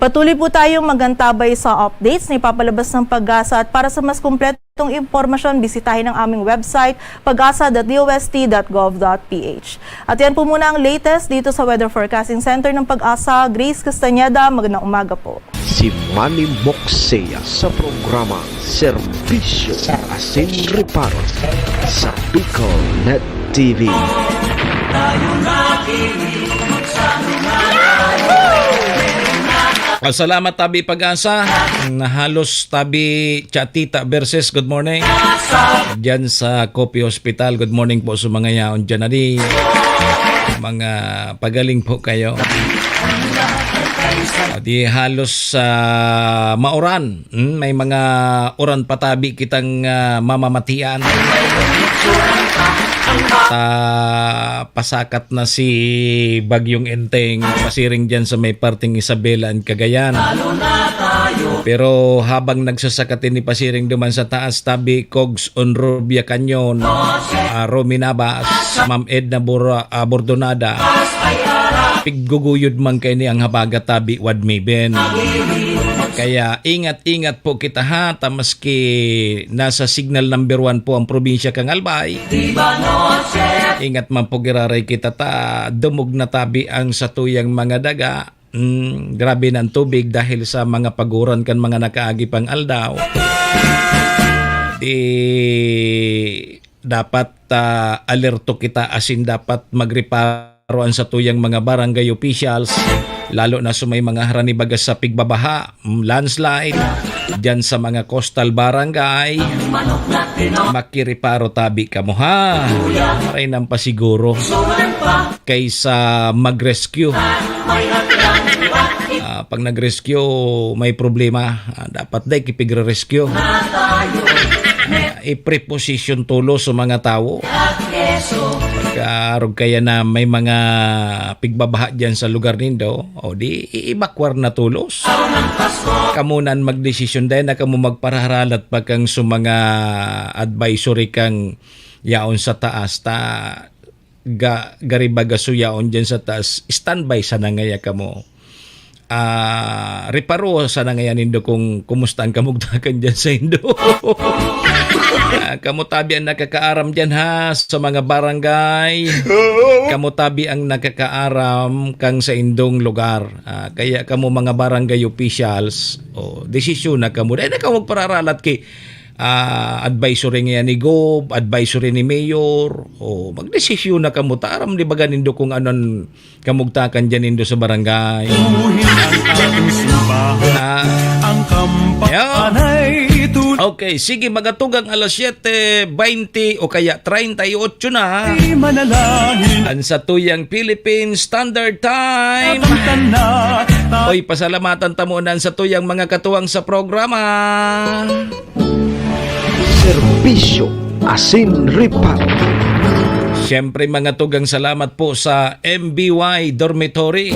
Patuloy po tayong magantabay sa updates na ipapalabas ng Pag-asa, at para sa mas kumpletong impormasyon, bisitahin ang aming website pag-asa.dost.gov.ph. At yan po muna ang latest dito sa Weather Forecasting Center ng Pag-asa. Grace Castañeda, magandang umaga po.
Si Manny Moxea sa programa Serbisyo Asin Reparo sa Bicol Net TV.
Salamat tabi Pag-asa, na halos tabi Chatita versus good morning dyan sa Kopi Hospital. Good morning po sa mga yaon dyan na di mga pagaling po kayo. Di halos mauran, may mga uran patabi kitang mamamatian. Pasakat na si Bagyong Enteng, pasiring dyan sa may parting Isabela and Cagayan. Pero habang nagsasakatin ni pasiring duman sa taas, tabi Cogs on Rubia Canyon, Rominabas, Ma'am Edna Bordonada, pigguguyod man kayo ni ang habaga tabi Wadmiben. Kaya ingat-ingat po kita ha, tamaski nasa signal number 1 po ang probinsya kang Albay. Ingat man po giraray kita ta, dumog na tabi ang satuyang mga daga. Grabe ng tubig dahil sa mga paguran kan mga nakaagi pang aldaw. Di dapat alerto kita, asin dapat magreparoan sa tuyang mga barangay officials, lalo na sa may mga harani bagas sa pigbabaha, landslide, dyan sa mga coastal barangay. Makiriparo tabi ka mo ha. Maray nang pasiguro. kaysa mag-rescue. Pag nag-rescue, may problema. Dapat day kipigre-rescue. I-preposition tulo sa mga tao. Karog kaya na may mga pigbabaha dyan sa lugar nindo, o di iibakwar na tulos. Kamunan magdesisyon dahil na kamo magparaharalat pag kang sa mga advisory kang yaon sa taas ta garibaga so yaon dyan sa taas, standby sa nangaya kamo. Reparo sa nangayan nindo kung kumusta ang kamugtakan dyan sa Indo. Kamutabi ang nakakaaram dyan ha sa mga barangay. Kamutabi ang nakakaaram kang sa indong lugar. Kaya kamo mga barangay officials, desisyon na kamo. Dahil na kamo pararalat kay advisory nga ni Gob, advisory ni Mayor, magdesisyon na kamo. Taram di baga nindo kung anon kamugtakan dyan nindo sa barangay. Okay, sige, magatugang alas 7:20 o kaya 38 na. Ang sa tuyang Philippine Standard Time. Oy, pasalamatan tamunan sa tuyang mga katuwang sa programa.
Serbisyo Asin Reparo.
Siyempre mga tugang salamat po sa MBY Dormitory.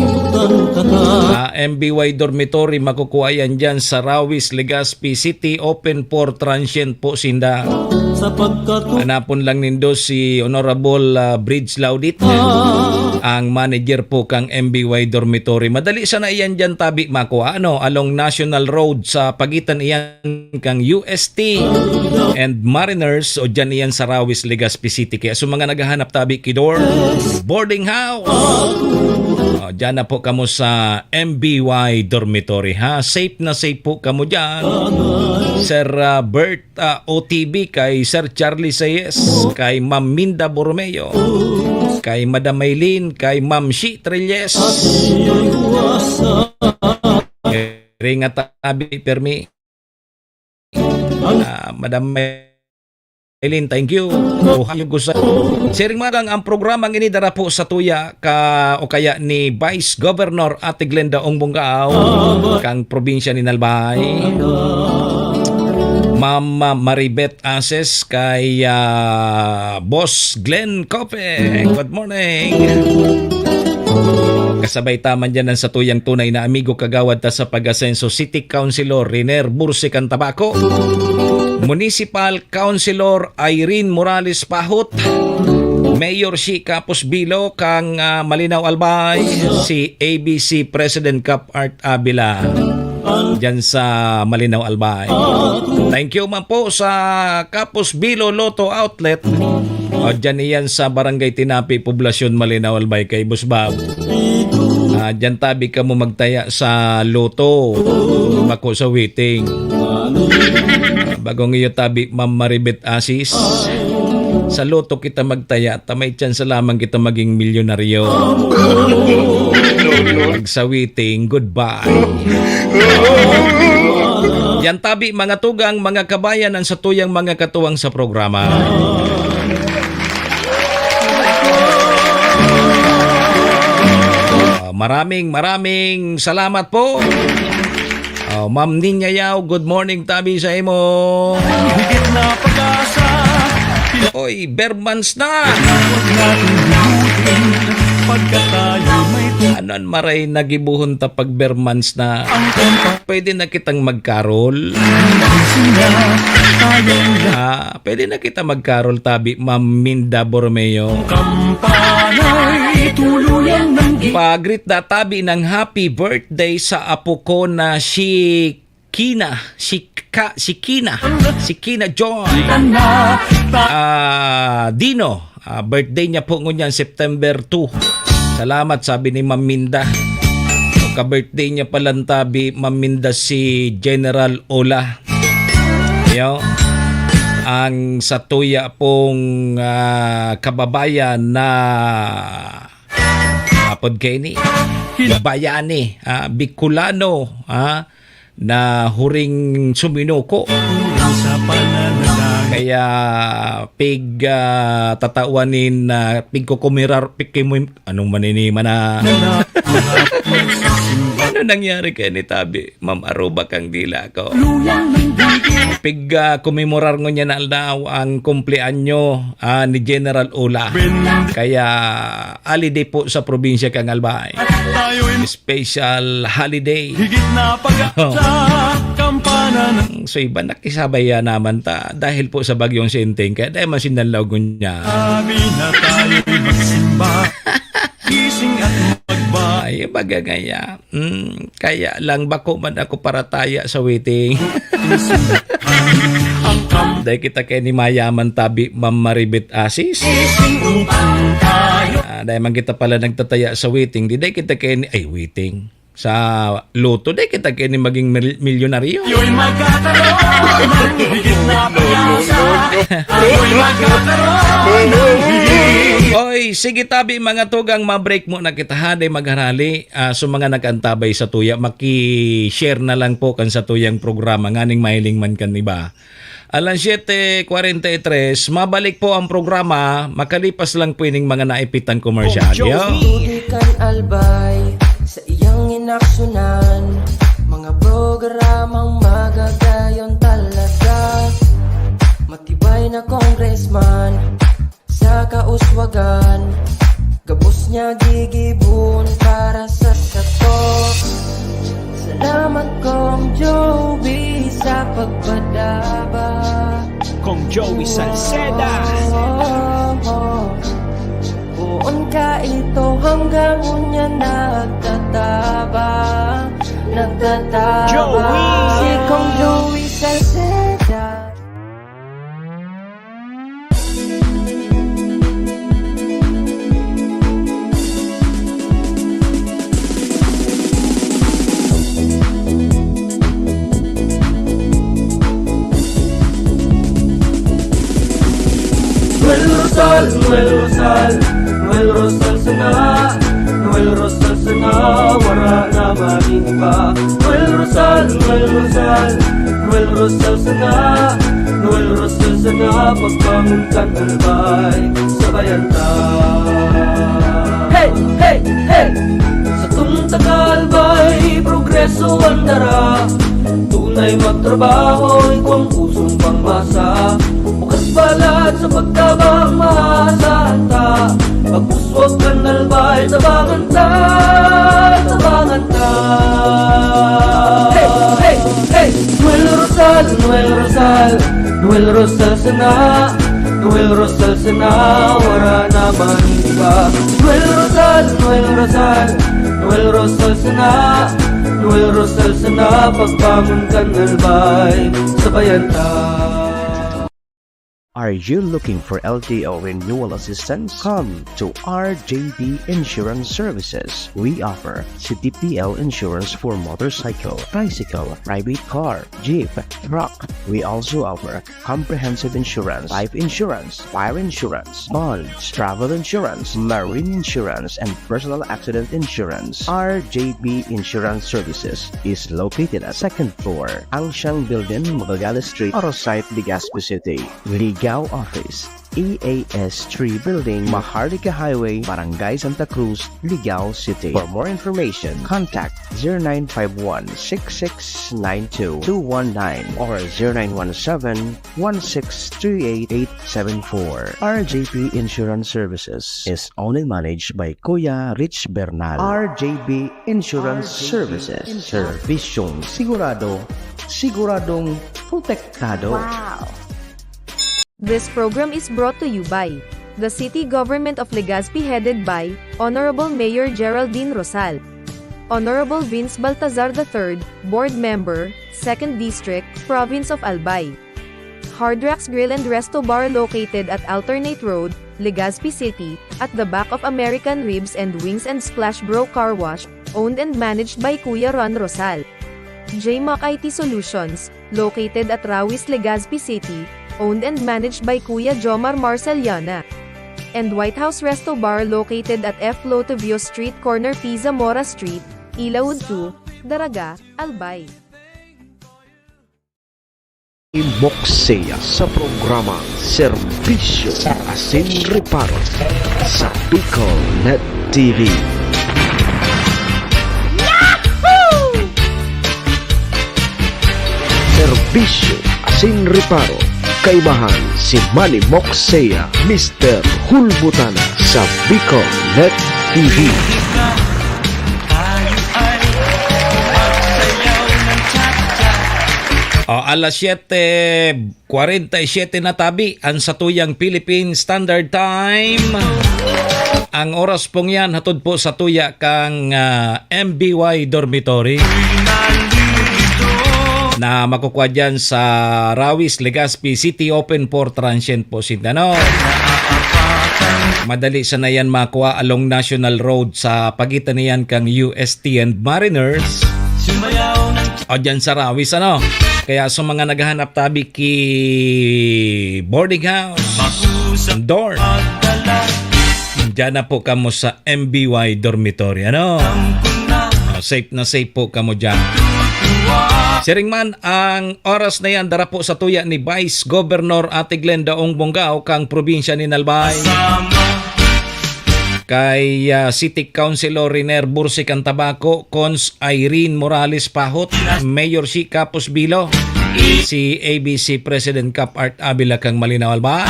MBY Dormitory makukuha yan dyan sa Rawis, Legazpi City. Open for transient po sinda. Hanapon lang nindo si Honorable Bridge Laudit, ang manager po kang MBY Dormitory. Madali sana iyan dyan tabi makuha. Along National Road sa pagitan iyan kang UST and Mariners o dyan iyan sa Rawis, Legazpi City. Kaya so mga naghahanap tabi kidor boarding house, dyan na po kamo sa MBY Dormitory ha. Safe na safe po kamo dyan. Sir Bert OTB, kay Sir Charlie Sayes, kay Ma'am Minda Borromeo, kay Madam Maylin, kay Ma'am Shi Trilles, ringa tabi permi, Madam Maylin, thank you. Sharing magang ang programang inidara po sa tuya o kaya ni Vice Governor Ate Glenda Ongbongao kang probinsya ni Nalbay. Ma'am Maribet Ases, kay Boss Glenn Cope. Good morning. Kasabay taman dyan sa tuyang tunay na amigo kagawad ta sa pag-asenso City Councilor Riner Bursi Cantabaco, Municipal Councilor Irene Morales Pahot, Mayor si Capos Bilo kang Malinaw Albay, si ABC President Cap Art Abila dyan sa Malinaw Albay. Thank you man po sa Capos Bilo Lotto Outlet, dyan iyan sa Barangay Tinapi, Poblasyon Malinaw Albay, kay Busbab. Dyan tabi ka mo magtaya sa Lotto, bako sa waiting. Bagong iyo tabi Ma'am Maribet Asis, sa Lotto kita magtaya, tamay chance lamang kita maging milyonaryo. Pag sa waiting, goodbye. Yan tabi mga tugang, mga kabayan, ang sa tuyang mga katuwang sa programa. Maraming salamat po. Ma'am Ninya Yao, good morning tabi sa imo. Oy, Bermans na. Anon maray nagibuhon ta pag Bermans na. Pwede na kitang magkarol. Pwede na kita magkarol tabi Ma'am Minda Borromeo. Pagrit na tabi ng happy birthday sa apo ko na si Kina Joy Dino. Birthday niya po ngunyan September 2. Salamat, sabi ni Ma'am Minda. Ka-birthday niya palang tabi Ma'am Minda si General Ola. Ang sa tuya pong kababayan na Podkeni, bayani, Bicolano, na huring suminuko Kaya tatawanin na pig ko kumirar anong maniniman na ano nangyari kay ni Tabi? Ma'am Aruba kang dila ko. Pig kumemorar ngo niya na daw ang kumpleanyo ni General Ula. Kaya holiday po sa probinsya kang Albay. Special holiday. So iba nakisabay naman ta dahil po sa bagyong Sinteng kaya dahil man sinalaw niya. Ay, bagagaya. Kaya lang bako man ako para taya sa waiting. Dahil kita kay ni Mayaman Tabi, Ma'am Maribet Asis. Dahil man kita pala nagtataya sa waiting. Dahil kita kay ni, waiting. Sa loto, dahil kita kay ni maging milyonaryo. Yo'y magkakaroon ng higit na pag-asa. Yo'y magkakaroon ng Oy, sige Tabi, mga tugang ma-break mo na kita haday magharali. So mga nag-antabay sa tuya, maki-share na lang po kan sa tuyang programa. Nganing mahiling man kan iba. Alas 7:43, mabalik po ang programa. Makalipas lang po ining mga naipitang komersyal.
Tudikan albay sa iyang inaksyonan, mga programang magagayon talaga. Matibay na congressman sa kauswagan, gabos niya gigibon para sa sato. Salamat Kong Joey sa pagpadaba.
Kong Joey Salceda.
Buon ka ito hanggang unya nagtataba.
Joey!
Si Kong Joey Salceda.
Noel Rosal sana, Noel Rosal sana, wala na maniba. Noel Rosal sana, Noel Rosal sana, pagbangon ka ng bay, sabayan ta. Hey, hey, hey! Sa tumtakal ba'y progreso ang dara, tunay magtrabaho, ikaw ang pusong pangmasa. Bukas palad sa pagtabang maasahan ta, pagpuswag ka nalbay, tabangan ta, tabangan ta. Hey, hey, hey! Noel Rosal, Noel Rosal, Noel Rosal sana, Noel Rosal sana, wala naman iba. Noel Rosal, Noel Rosal, Noel Rosal sana, Noel Rosal sana, pagbangon ka nalbay, sabayan ta.
Are you looking for LTO renewal assistance? Come to RJD Insurance Services. We offer CTPL insurance for motorcycle, tricycle, private car, jeep, truck. We also offer comprehensive insurance, life insurance, fire insurance, bonds, travel insurance, marine insurance, and personal accident insurance. RJB Insurance Services is located at 2nd floor, Angshan Building, Magallanes Street, Orosite, Legazpi City. Ligao Office, EAS 3 Building, Maharlika Highway, Barangay Santa Cruz, Ligao City. For more information, contact 0951-6692-219 or 0917-1638874. RJB Insurance Services is owned and managed by Kuya Rich Bernal. RJB Insurance Services. Servisyong sigurado, siguradong protektado.
Wow! This program is brought to you by the City Government of Legazpi headed by Honorable Mayor Geraldine Rosal, Honorable Vince Baltazar III, Board Member, 2nd District, Province of Albay. Hard Rocks Grill and Resto Bar located at Alternate Road, Legazpi City, at the back of American Ribs and Wings and Splash Bro Car Wash, owned and managed by Kuya Ron Rosal. JMAC IT Solutions, located at Rawis, Legazpi City, owned and managed by Kuya Jomar Marceliana. And White House Resto Bar located at F. Lotovio Street corner Pisa Mora Street, Ilaud 2, Daraga, Albay.
Moksea sa programa Serbisyo Asin Reparo sa Bicol Net TV. Serbisyo Asin Reparo, kaibahan si Manny Moksea, Mr. Hulbutana sa Bicol Net TV.
Alas 7:47 na tabi ang satuyang Philippine Standard Time. Ang oras pong yan hatod po sa tuya kang MBY Dormitory na makukuha dyan sa Rawis, Legazpi City, open for transient po Sintano. Madali sa na yan makuha along National Road sa pagitan niyan kang UST and Mariners. O dyan sa Rawis ano. Kaya sa mga naghahanap tabi ki boarding house, dorm, dyan na po kamo sa MBY Dormitory. Ano? Safe na safe po kamo dyan. Siring man, ang oras na yan dara po sa tuya ni Vice Governor Ate Glenda Ong Bongao kang probinsya ni Nalbay. Kay City Councilor Riner Bursi Cantabaco, Cons Irene Morales Pahot, Mayor si Capos Bilo, si ABC President Cap Art Abila kang Malinaw Alba.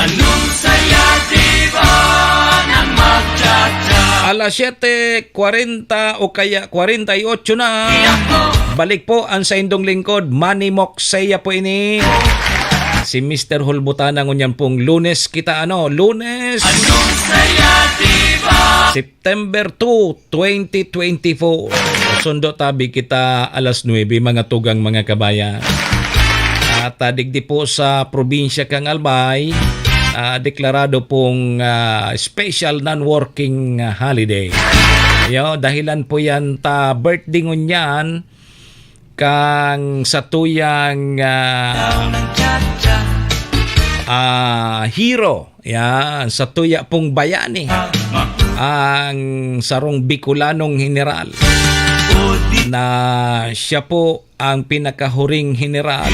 Alas 7:40 o kaya 48 na. Balik po ang sa indong lingkod, Manny Moksea po ini. Si Mr. Hulbutana ngunyan pong Lunes kita Lunes. September 2, 2024. Sundo tabi kita alas 9 mga tugang mga kabayan. At digdi po sa probinsya kang Albay, deklarado pong special non-working holiday. Dahilan po yan ta birthday ngunyan kang sa tuyang hero. Yan, sa tuya pong bayani. Ang sarong Bicolanong general na siya po ang pinakahuring general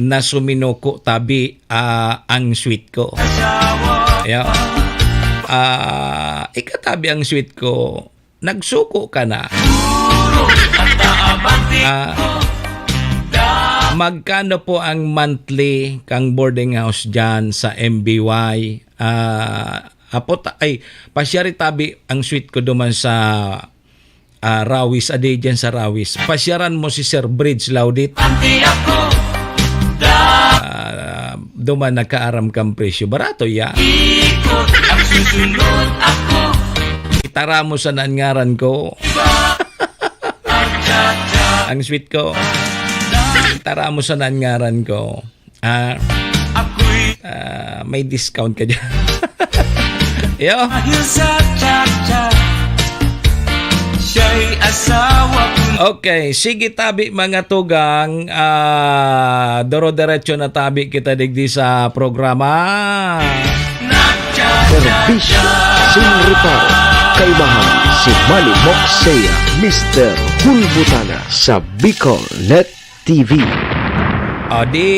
na suminuko tabi ang sweet ko. Ikatabi ang sweet ko, nagsuko ka na. Magkano po ang monthly kang boarding house dyan sa MBY? Pasyari tabi ang suite ko duman sa Rawis, adi dyan sa Rawis. Pasyaran mo si Sir Bridge Laudit. Duman nakaaram kang presyo. Barato ya. Itara mo sa nangaran ko. Ang suite ko. Itara mo sa nangaran ko. May discount ka dyan. Yo. Okay, sige tabi mga tugang, doro-diretso na tabi kita digdi sa programa.
Serbisyo Asin Reparo, kaibahan si Manny Moksea, Mr. Hulbutana sa Bicol Net TV.
Di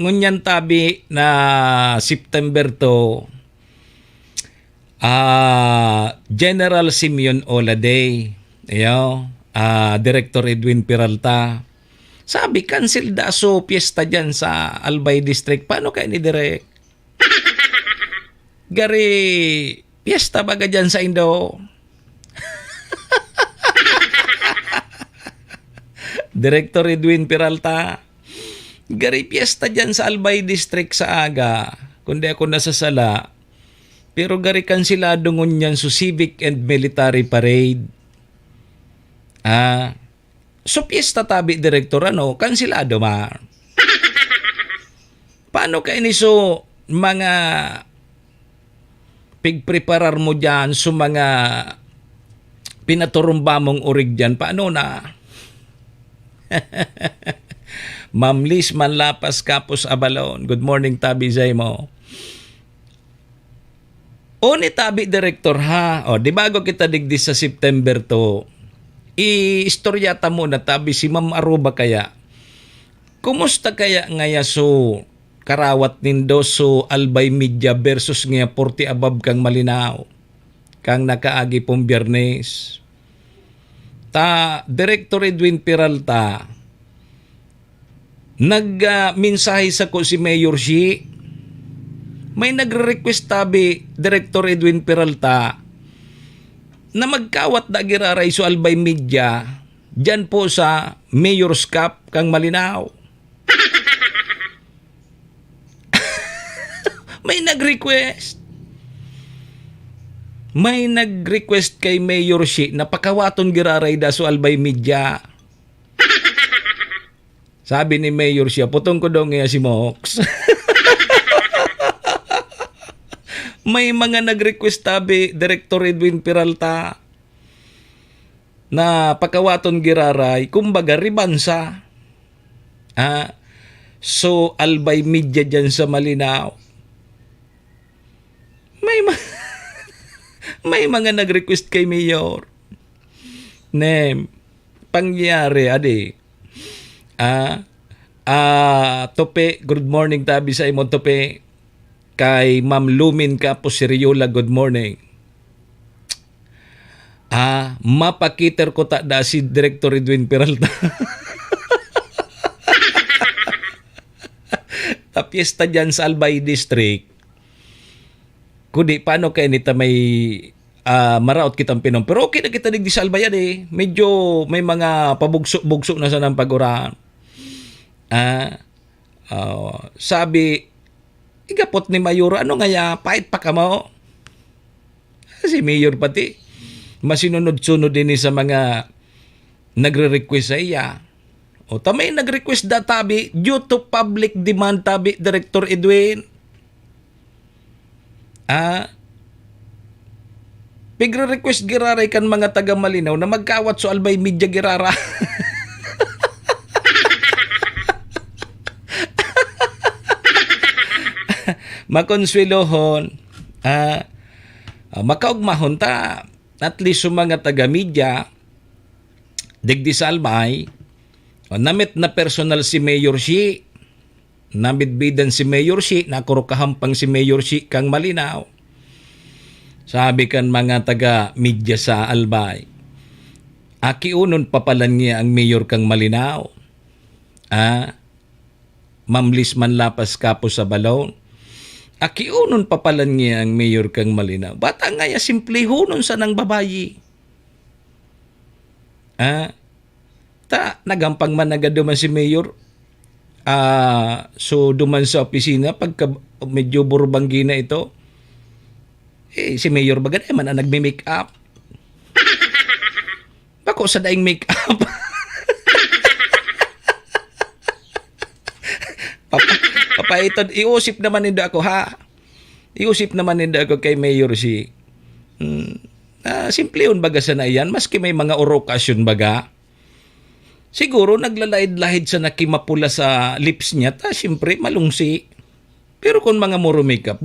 ngunyan tabi na September to, General Simeon Oladay, Director Edwin Peralta, sabi cancel daso piyesta dyan sa Albay District. Paano kayo ni Direk? Gari piyesta baga dyan sa Indo? Director Edwin Peralta, gari piyesta dyan sa Albay District sa aga, kundi ako nasasala. Pero gari kansilado ngunyan sa civic and military parade. So piyesta tabi direktor kansilado ma. Paano kayo niso mga pigpreparar mo dyan sa mga pinaturumba mong urig dyan? Paano na? Ma'am Liz Manlapas Kapos Abalon. Good morning tabi zay mo. Ni tabi direktor ha. Di bago kita digdi sa September to, i-istoryata mo na tabi si Ma'am Aruba kaya. kumusta kaya ngaya so karawat nindo so Albay Media versus nga 40 above kang Malinaw kang nakaagi pong Biyernes. Ta Director Edwin Peralta mensahe sa ko si Mayor Shi. May nagre-request tabi Director Edwin Peralta na magkawat da giraray so Albay Media dyan po sa Mayor's Cup kang Malinaw. May nag-request. May nag-request kay Mayor Shi na pakawaton giraray da so Albay Media. Sabi ni Mayor Shi, putong ko daw nga si Mox. May mga nag-request tabi Director Edwin Peralta na pakawaton giraray, kumbaga ribansa. So Albay Media dyan sa Malinaw. May mga nag-request kay Mayor. Nem, pangyari, adi. Tope, good morning tabi sa imong Tope. Kay Ma'am Lumin Capo Siriola, good morning. Mapakiter ko ta da si Director Edwin Peralta. Tapiesta dyan sa Albay District. Kudi, paano kaya nita may maraot kitang pinom. Pero okay na kita digdi sa Albay yan eh. Medyo may mga pabugso-bugso na sa ng pag-uraan. Sabi, igapot ni Mayor, ano ngaya, pait pa ka mo? Si Mayor pati, masinunod-sunod din sa mga nagre-request sa iya. O tamay nag-request da tabi, due to public demand tabi, Director Edwin. Pigre-request giraray kan mga taga Malinaw na magkawat so Albay Media girara. Makonswelohon, makaugmahon ta, at least yung mga taga-media, digdi sa Albay, namit na personal si Mayor Shi, namit-bidan si Mayor Shi, nakurukahampang si Mayor Shi kang Malinaw. Sabi kan mga taga-media sa Albay, akiunon papalan niya ang Mayor kang Malinaw. Mamlis man lapas kapo sa balon. Akiunon papalan niya ang Mayor kang Malinaw. Bata nga ya, simple hunon sa nang babayi. Nagampang man nagaduman si Mayor. So, duman sa opisina, pagka medyo burubanggi na ito, si Mayor baga naman ang nagme-make up. Bako sa daing make up. Ito, iusip naman nila ako, ha? Iusip naman nila ako kay Mayor si simple yun baga sa na yan, maski may mga orokasyon baga. Siguro naglalahid-lahid sa nakimapula sa lips niya, siyempre malungsi. Pero kung mga muro makeup,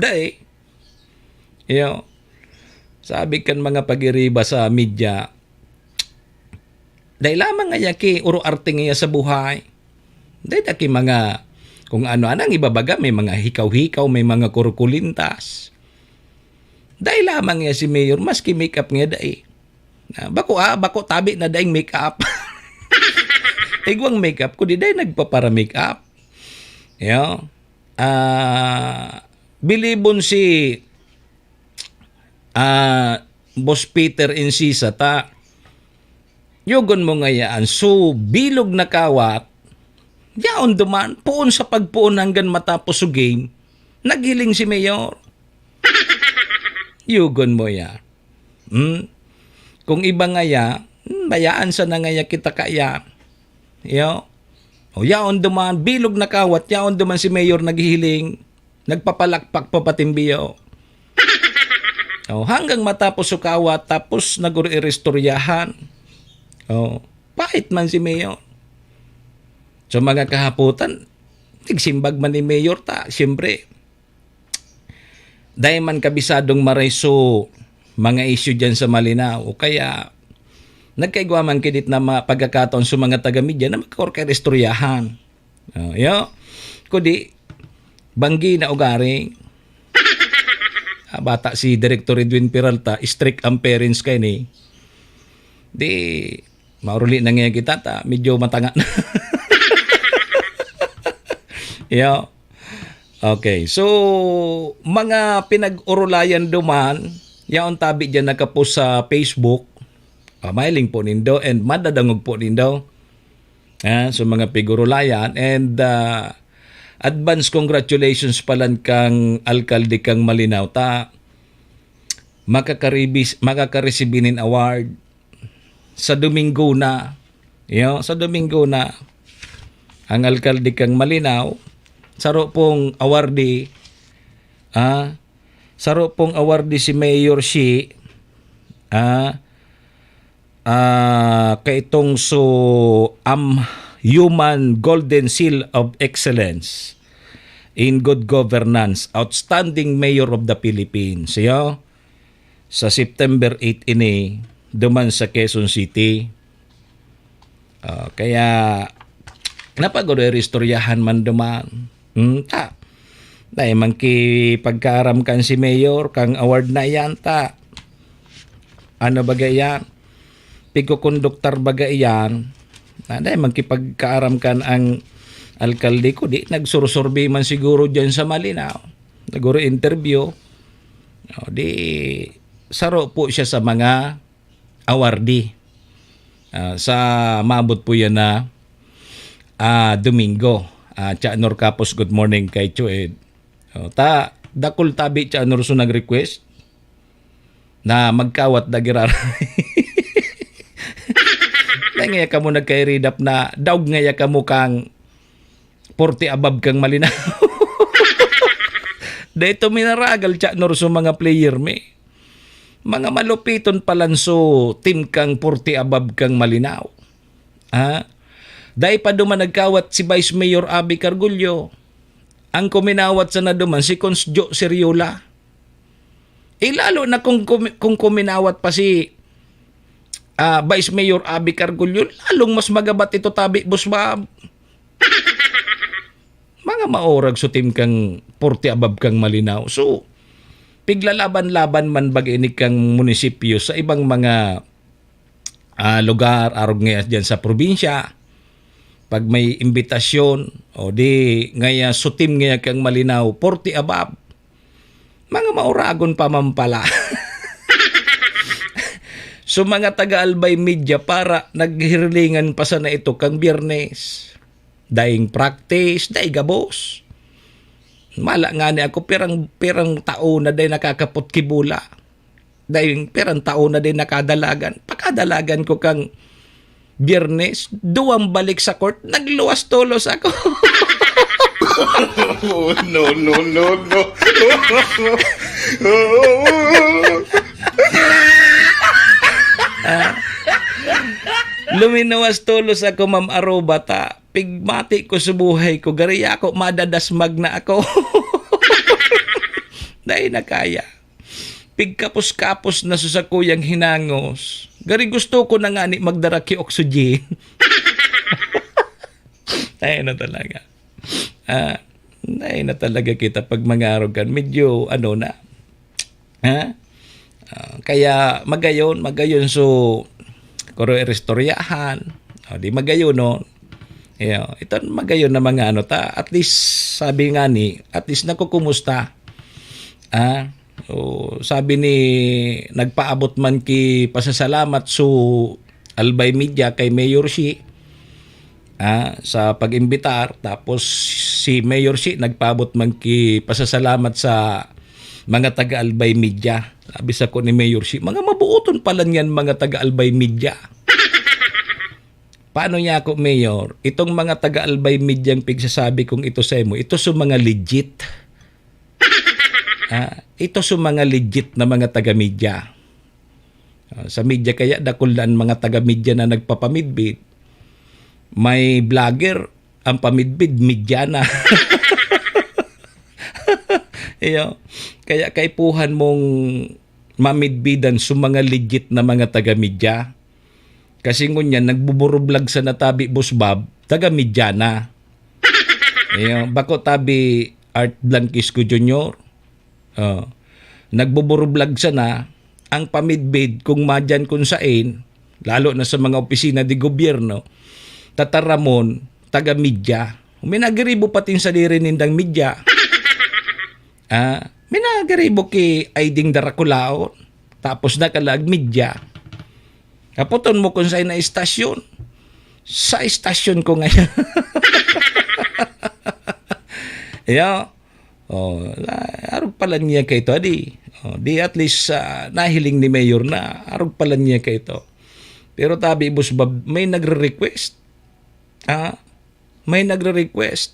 sabi kan mga pag-iriba sa media, dahil lamang nga yaki, uro arte nga sa buhay. Dahil daki mga kung ano-anang ibabaga, may mga hikaw-hikaw, may mga kurukulintas. Dahil lamang nga si Mayor, maski make-up nga dahi. Bako tabi na daing make-up. Igwang make-up ko, di dahi nagpapara make-up. Bilibon si Boss Peter Insisa, yugon mo nga yan, so bilog na kawat, yaon duman, puon sa pagpuon hanggang matapos o game, nagiling si Mayor. Yugon mo ya. Kung iba nga ya, bayaan sa na nga ya kita kaya. Yaon duman, bilog na kawat, yaon duman si Mayor naghihiling, nagpapalakpak papatimbiyo. Hanggang matapos o kawat, tapos nag-irestoryahan. Pahit man si Mayor. So mga kahaputan, tigsimbag man ni Mayor siyempre, dahil man kabisadong marayso mga issue dyan sa Malinaw, kaya nagkaigwa man kidit na pagkakataon sa mga taga-media na magkakorka-istoryahan. Yo, kudi banggi na ugaring. Bata si Director Edwin Peralta, strict ang parents kay ni. Di mauruli na ngayon kita ta, medyo matanga na. Yo. Okay, so mga pinag-urulayan duman, yaon tabi dyan nakapost sa Facebook, mailing po nindo and madadangog po nindo. So mga pigurulayan and advance congratulations palan kang alkalde kang Malinaw ta makakaresibinin award sa Domingo na. Sa Domingo na ang alkalde kang Malinaw saro pong awardee si Mayor Shi kaitong so Human Golden Seal of Excellence in Good Governance, Outstanding Mayor of the Philippines. Sa September 8 ini duman sa Quezon City. Kaya napag-istoryahan man duman. Dahil mangki pagkaram kan si Mayor kang award na yan ta. Ano bagay yan? Pigkukonduktar bagay yan. Dahil magkipagkaaram kan ang alkalde ko, di nagsursurbi man siguro dyan sa Malinaw. Naguro interview. Di saro po siya sa mga awardee. Sa mabot po yan na Domingo. Chanor Capos, good morning kay Chued. Dakul tabi Chanor so nag-request na magkawat dagirar. Ngaya ka mo nagkay-read up na daog ngaya ka mo kang 40 above kang Malinaw. Dito minaragal Chanor so mga player me. Mga malupiton palanso team kang 40 above kang Malinaw. Dahil pa duman nagkawat si Vice Mayor Abby Cargullo. Ang kuminawat sa naduman si Cons Jo Seriola. Lalo na kung kuminawat pa si Vice Mayor Abby Cargullo, lalong mas magabat ito tabi, Boss Bob. Mga maorag so team kang 40 above kang Malinaw. So, piglalaban-laban man bagay kang munisipyo sa ibang mga lugar, arog ngayon dyan sa probinsya. Pag may imbitasyon, o di ngaya sutim ngaya kang Malinaw, 40 above. Mga mauragon pa man pala. So mga taga-Albay Media para naghirlingan pa sana ito kang Biyernes. Daing practice, daing gabos. Mala nga ni ako, pirang taon na day nakakapot kibula. Daing pirang taon na day nakadalagan. Pakadalagan ko kang Biyernes, duwang balik sa court, nagluwas tulos ako.
No.
Luminawas tulos ako, Ma'am Aruba ta. Pigmati ko sa buhay ko, gariya ako, madadasmag na ako. Dahil nakaya. Pigkapos-kapos na susakuyang hinangos. Gari gusto ko na nga ni magdaraki oxygen. Ay na talaga. Ay na talaga kita pag mangarogan. Medyo na. Kaya magayon so kuro restoryahan. Di magayon no. Ito magayon na mga ta. At least sabi nga ni, at least nakukumusta. So, sabi ni nagpaabot man ki pasasalamat so Albay Media kay Mayor Shi sa pag-imbitar, tapos si Mayor Shi nagpaabot man ki pasasalamat sa mga taga Albay Media. Sabi sa ko ni Mayor Shi, mga mabuoton pala yan mga taga Albay Media. Paano niya ako, Mayor? Itong mga taga Albay Media ang pigsasabi kong ito sa mo, ito sa mga legit. Ito sa mga legit na mga taga-media. Sa media kaya dakulan mga taga-media na nagpapamidbid. May vlogger, ang pamidbid, media na. Kaya kaipuhan mong mamidbidan sa mga legit na mga taga-media. Kasi ngunyan, nagbuburublog sa natabi, Boss Bob, taga-media na. Bako tabi Art Blanquisco Jr. Nagbuburublog sana ang pamidbid kung madyan kung sain, lalo na sa mga opisina di gobyerno, tataramon, taga-media. Minagaribo patin sa diri nindang media. Minagaribo ki Aiding Darakulao, tapos nakalag media. Kaputon mo kung saan na istasyon. Sa istasyon ko ngayon. Arog pala niya kay ito, di at least nahiling ni Mayor na arog pala niya kay ito. Pero tabi Boss Bob, may nagre-request. May nagre-request.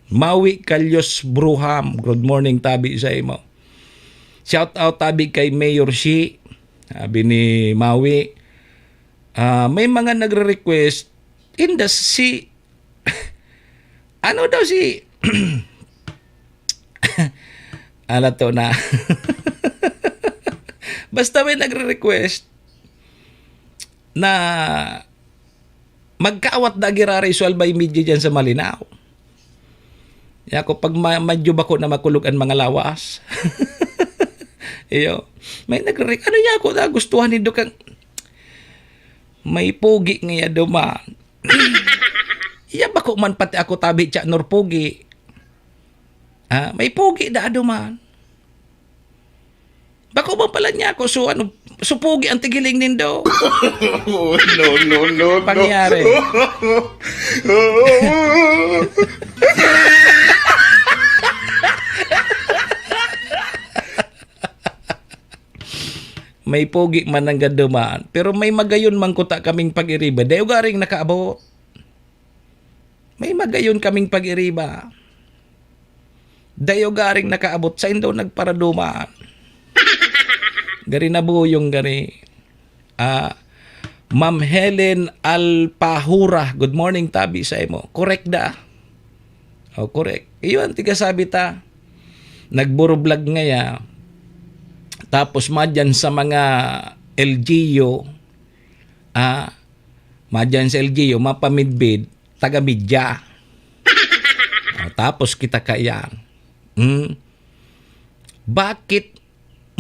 Maui Calyos Bruham, good morning tabi sa imo. Shout out tabi kay Mayor Shi. Sabi ni Maui, may mga nagre-request in the si ano daw si ala to na basta may nagre-request na magkaawat na girari sualbay media dyan sa Malinaw. Ako pag madyo bako na makulog ang mga lawas. May nagre-request ano niya ako nagustuhan nindo kang may pogi nga duman. Iya bako man pati ako tabi tsa nor pogi. May pogi da duman. Bako ba pala niya ako so pogi ang tigiling nindo. No. Pangyari. May pogi man ang gadumaan. Pero may magayon man kuta kaming pag-iriba. Dayo garing nakaabot. May magayon kaming pag-iriba. Dayo garing nakaabot. Sa daw nagparadumaan. Gari na buyong gari. Ma'am Helen Alpahura. Good morning tabi sa imo. Correct da. Correct. Iyon, tiga sabi ta. Nagburublog ngaya. Tapos madyan sa mga LGU, madyan sa LGU, mapamidbid, taga-media. Tapos kita kayan. Bakit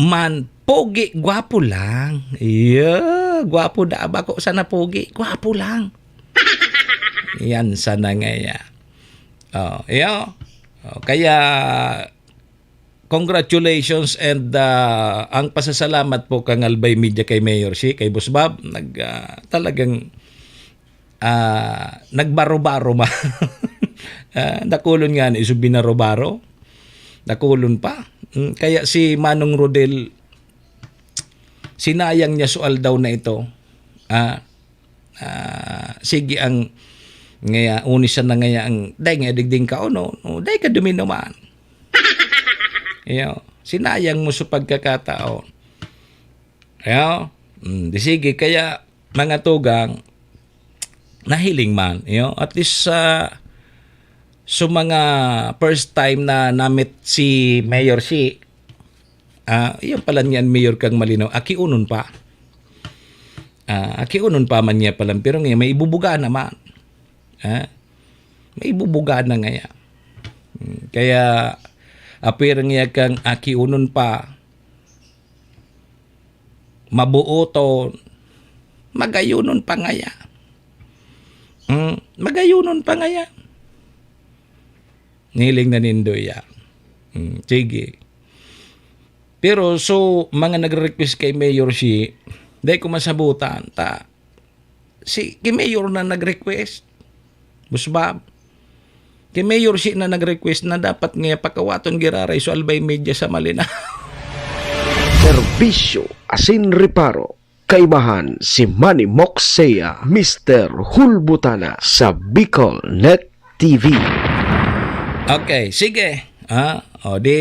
man pogi, gwapo lang? Gwapo da ba ko sana pogi? Gwapo lang. Yan sana ngaya. Kaya congratulations and ang pasasalamat po kang Albay Media kay Mayor Si, kay Boss Bob, talagang nagbaro-baro ma. Nakulon nga ni binaro-baro. Nakulon pa. Kaya si Manong Rodel, sinayang niya sual daw na ito. Sige ang ngaya, unis na ngaya ang day nga digding ka no, day ka dumi naman. Sinayang mo sa pagkakataon. Di sige, kaya mga tugang nahiling man. At least so mga first time na namit si Mayor Si, yung pala niyan Mayor kang Malinaw, akiunon pa. Akiunon pa man niya pala, pero ngayon may ibubuga naman. May ibubuga na ngayon. Kaya apir niya kang akiunon pa, mabuoton, magayunon pa ngaya. Magayunon pa ngaya. Niling na nindo ya. Sige. Pero so, mga nagre-request kay Mayor Si, dahil ko masabutan, kay Mayor na nag-request. Boss Bob. Kay Mayor Si na nag-request na dapat nga pakawaton giraray so Albay Media sa Malinaw.
Serbisyo asin reparo. Kaibahan si Manny Moxea, Mr. Hulbutana sa Bicol Net TV.
Okay, sige. Di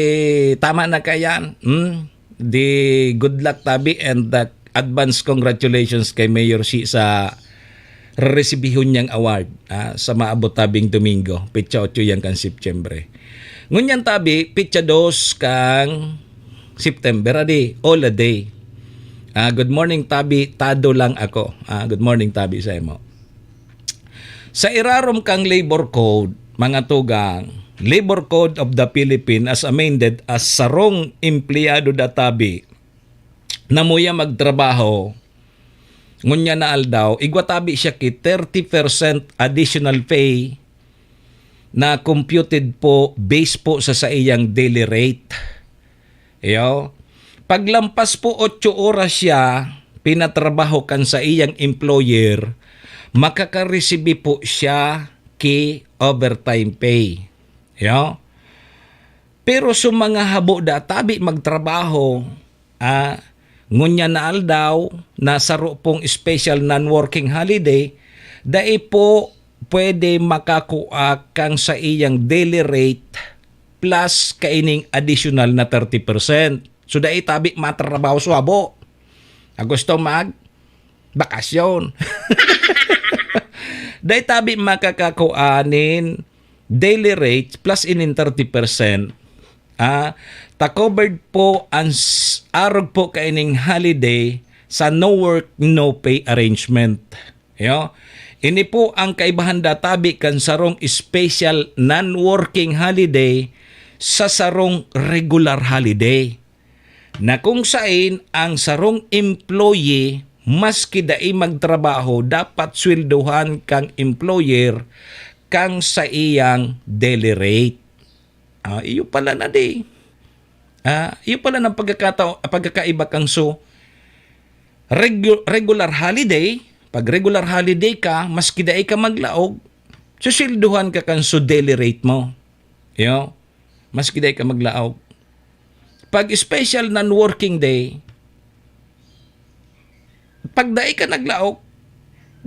tama na kayan. Di good luck tabi and advance congratulations kay Mayor Si sa resibihon niyang award sa maabot tabing Domingo, pitsa 8 yang kan September. Ngunyan tabi, pitsa 2 kang September, all a day. Good morning tabi, tado lang ako. Good morning tabi sa imo. Sa irarom kang labor code, mga tugang, Labor Code of the Philippines as amended as sarong empleyado databi na muya magtrabaho ngunya na aldaw, igwatabi siya ki 30% additional pay na computed po based po sa iyang daily rate. Paglampas po 8 oras siya pinatrabaho kan sa iyang employer, makakareceive po siya ki overtime pay. Pero sa mga habo databi magtrabaho, ngunya na aldaw, nasaro pong special non-working holiday, dai po pwede makakuha kang sa iyang daily rate plus kaining additional na 30%. So dai tabi matrabaho sa habo. Gusto mag bakasyon. Dai tabi makakakuanin daily rate plus inin 30%. Ta covered po ang arog po kaining holiday sa no work no pay arrangement. Ini po ang kaibahan databi kan sarong special non-working holiday sa sarong regular holiday. Na kung saan ang sarong employee maski dai magtrabaho dapat sweldohan kang employer kang sa iyang daily rate. Iyo pala na di. Iyo pala ng pagkakaiba kang regular holiday. Pag regular holiday ka, maski daay ka maglaog, susilduhan ka kang daily rate mo. Maski daay ka maglaog. Pag special non-working day, pag daay ka naglaog,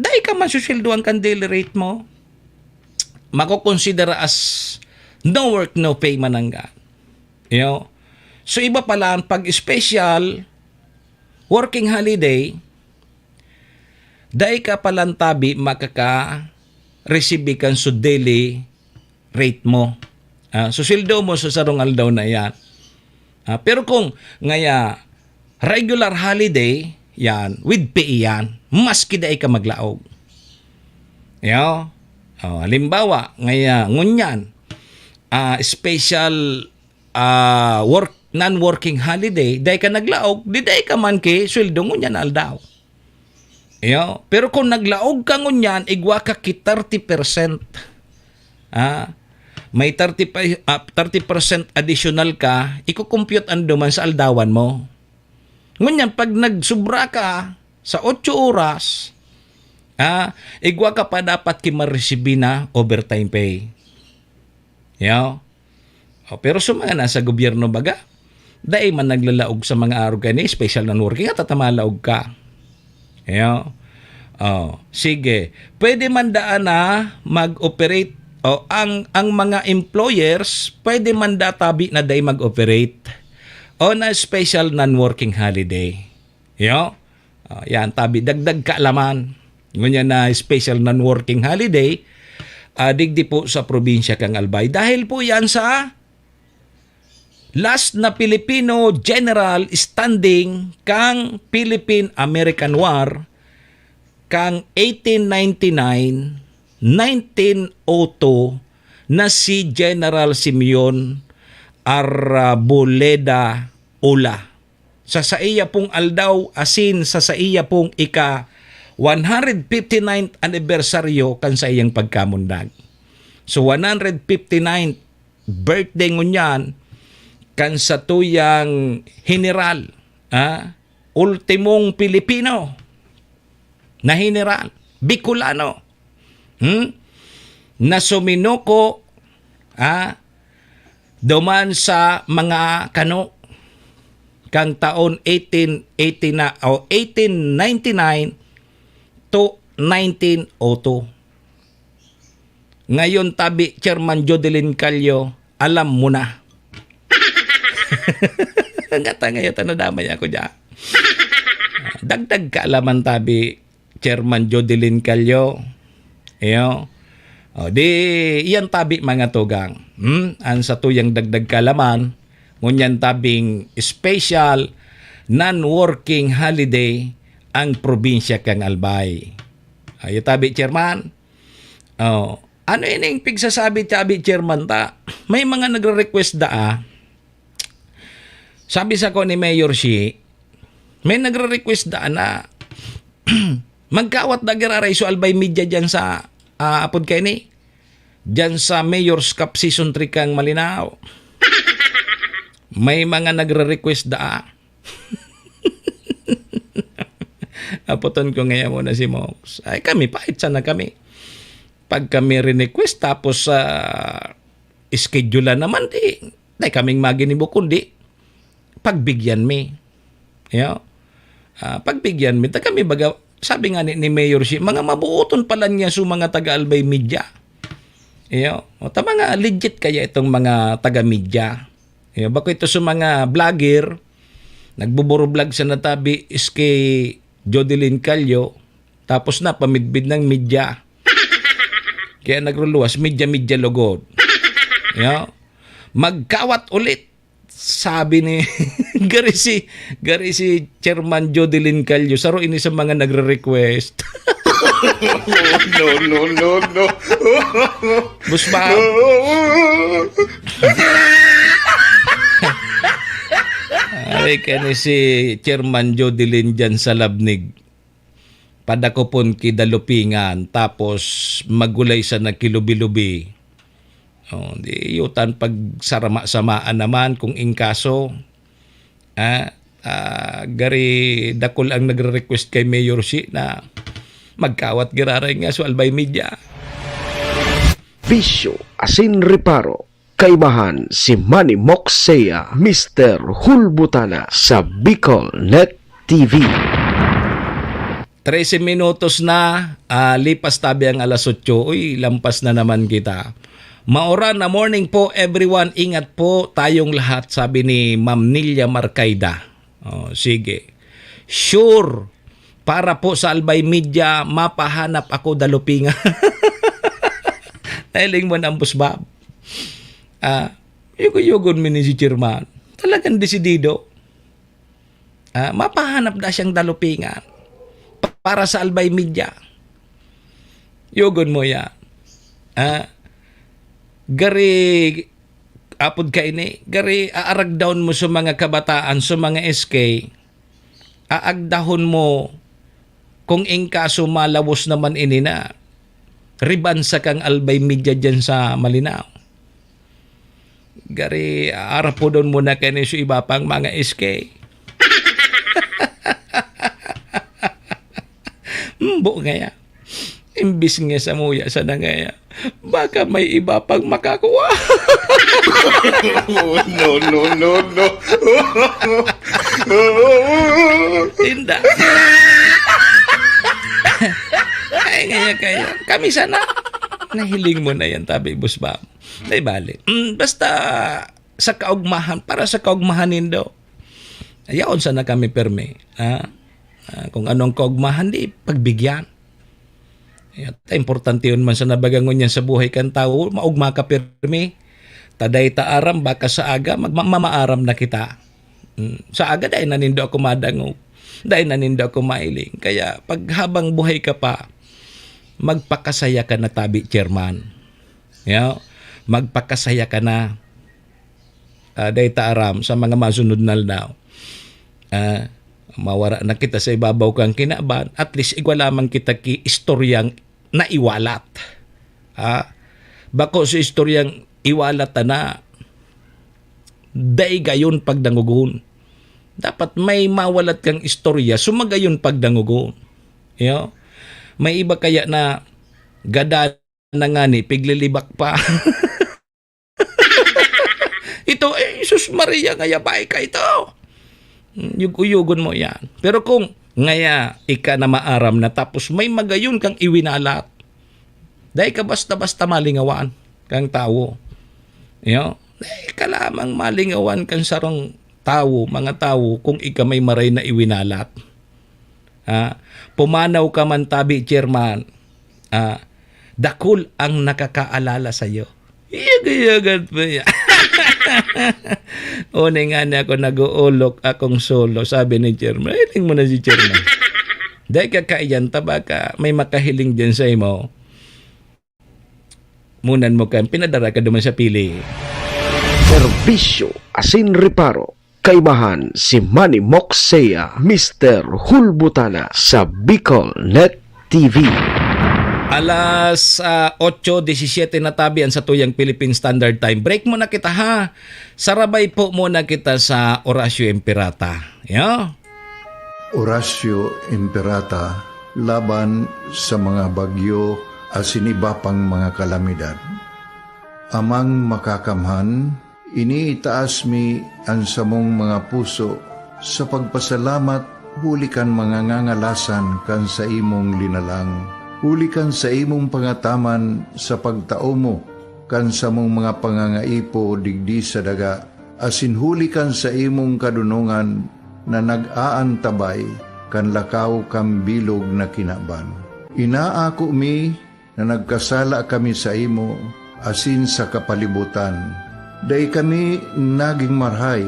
daay ka man susilduhan kang daily rate mo. Makukonsidera as no work, no pay manangga. So iba pala ang pag special working holiday, dai ka palang tabi makaka-receive kan sa daily rate mo. So sildo mo sa sarong aldaw na yan. Pero kung ngaya regular holiday, yan, with pay yan, maski dai ka maglaog. Halimbawa, ngaya ngunyan, special non-working holiday, dahil ka naglaog, di dahil ka man ki, sweldo ngunyan aldaw. Pero kung naglaog ka ngunyan, igwa ka ki 30%. May 30% additional ka, ikukompute ang duman sa aldawan mo. Ngunyan, pag nagsubra ka sa 8 oras, igwa ka pa dapat ki ma-receive na overtime pay. Pero sa mga nasa gobyerno baga, dahil man naglalaog sa mga araw gani, special non-working at tatamalaog ka. Sige, pwede man daan na mag-operate ang mga employers, pwede man databi na dahil mag-operate on a special non-working holiday. Yan, tabi, dagdag kaalaman. Ngunyan na special non-working holiday, digdi po sa probinsya kang Albay. Dahil po yan sa last na Filipino General Standing kang Philippine-American War kang 1899-1902 na si General Simeon Arboleda Ola. Sa iya pong aldaw asin sa iya pong 159th anniversaryo kan sa iyang pagkamundag. So 159th birthday ngunyan kan sa tuyang general, ultimong Pilipino na general, Bicolano, na suminuko duman sa mga kano kang taon 1899 to 1902. Ngayon tabi Chairman Jodelin Calyo, alam mo na. Ngata ngayon tanadamay ako dyan. Dagdag kaalaman tabi Chairman Jodelin Calyo. Di iyan tabi mga tugang. Ang sa tuyang dagdag kaalaman, ngunyan tabing special non-working holiday ang probinsya kang Albay. Tabi Chairman. Ano yun yung pigsasabi-tabi, Chairman, ta? May mga nagre-request sabi sa ko ni Mayor Shi, may nagre-request na magkawat na giraray so albay media dyan sa apod kay ni dyan sa Mayor's Cup Season 3 kang Malinaw. May mga nagre-request apoton ko ngayon muna si Mox. Ay kami, pahit sana kami. Pag kami re-request tapos schedule naman di kaming maginibo kundi pagbigyan mi. Pagbigyan mi. Ta kami baga, sabi nga ni Mayor si, mga mabuoton pala niya sa mga taga-albay media. Ta mga legit kaya itong mga taga-media. Bako ito sa mga vlogger, nagbuburo vlog sa natabi is kay Jodeline Calyo, tapos na pamidbid ng media. Kaya nagruluwas, media logod. Magkawat ulit. Sabi ni gari si Chairman Jodeline Calyo, saro ini sa mga nagre-request. No. Busba. Ay, kani si Chairman Jodeline dyan sa Labnig. Padakopon kidalupingan, tapos magulay sa nagkilubi-lubi. Di yutan pag samaan naman kung inkaso. Gari dakol ang nagre-request kay Mayor Si na magkawat giraray nga sa albay media.
Bisyo asin reparo. Kaibahan si Manny Moxea, Mr. Hulbutana sa Bicol Net TV.
13 minutos na, lipas tabi ang alas 8. Uy, lampas na naman kita. Maura na morning po everyone. Ingat po tayong lahat, sabi ni Ma'am Nilia Marcaida. Sige. Sure, para po sa Albay Media, mapahanap ako dalupinga. Nailing mo na ang busbab. Yugon mo ni si Chairman. Talagang desidido. Mapahanap na siyang dalupingan para sa Albay Media. Yugon mo yan. Gari apod ka ini, gari aarag down mo sa mga kabataan, sa mga SK, aagdahon mo kung ingkaso malawos naman ini na ribansa kang Albay Media dyan sa Malinaw. Gari aarap po doon muna kayo sa iba pang mga SK. Mbo ngaya. Imbis nga sa muya sa nangaya. Baka may iba pang makakuha. No. Tinda. Ay, kaya. Kami sana. Nahiling mo na yan, tabi, busbab. Ay, bali. Basta sa kaugmahan, para sa kaugmahanin daw. Ayaon sana kami perme. Kung anong kaugmahan, di pagbigyan. Importante yun man sa nabagangon yan sa buhay kan tao, maugma ka perme. Taday taaram, baka sa aga, magmamaaram na kita. Sa aga, dahil nanindo ako madangog. Dahil nanindo ako mailing. Kaya, pag habang buhay ka pa, magpakasaya ka na, tabi, Chairman. Magpakasaya ka na. Dahil taaram, sa mga masunod na daw. Mawara na kita sa ibabaw kang kinaban, at least igwa lamang kita ki istoryang naiwalat. Bako sa istoryang iwalat na day gayon pagdangugon. Dapat may mawalat kang istorya, sumagayon pagdangugon. May iba kaya na gada na nga ni, piglilibak pa. Ito, Jesus Maria, ngaya ba ka ito? Yug-uyugon mo yan. Pero kung ngaya ika na maaram na tapos may magayon kang iwinalat, dahil ka basta-basta malingawan kang tao. Dahil ka lamang malingawan kang sarong tao, mga tao, kung ika may maray na iwinalat. Pumanaw ka man, tabi, Chairman. Dakul ang nakakaalala sa'yo. Yag-yagat pa yan. Una nga na ako nag-uulok akong solo, sabi ni Chairman. Hiling mo na si Chairman. Dahil kakaiyan, tabaka may makahiling dyan sa imo. munan mo kan pinadara ka duman sa pili.
Serbisyo asin reparo. Kaibahan si Manny Moxea, Mr. Hulbutana sa Bicol Net TV.
Alas 8:17 na tabi ang sa tuyang Philippine Standard Time. Break muna kita ha. Sarabay po muna kita sa Horacio Impirata. Yeah?
Horacio Impirata laban sa mga bagyo asin iba pang mga kalamidad. Amang makakamhan, iniitaas mi ang samong mga puso sa pagpasalamat hulikan mga ngangalasan kan sa imong linalang. Hulikan sa imong pangataman sa pagtao mo kan sa mong mga pangangaipo digdi sa daga. Asin hulikan sa imong kadunungan na nag-aantabay kan lakaw kang bilog na kinaban. Inaako mi na nagkasala kami sa imo asin sa kapalibutan. Day kami naging marhay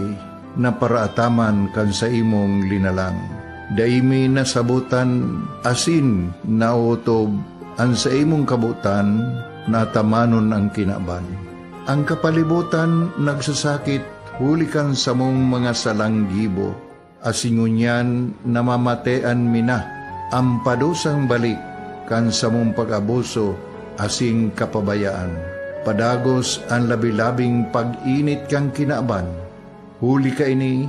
na paraataman kan sa imong linalang. Day mi nasabutan asin nautob ang sa imong kabutan na tamanon ang kinaban. Ang kapalibutan nagsasakit hulikan sa mong mga salanggibo. Asingunyan namamatean mina ang padusang balik kan sa mong pag-abuso asing kapabayaan. Padagos ang labi-labing pag-init kang kinaban. Huli ka ini,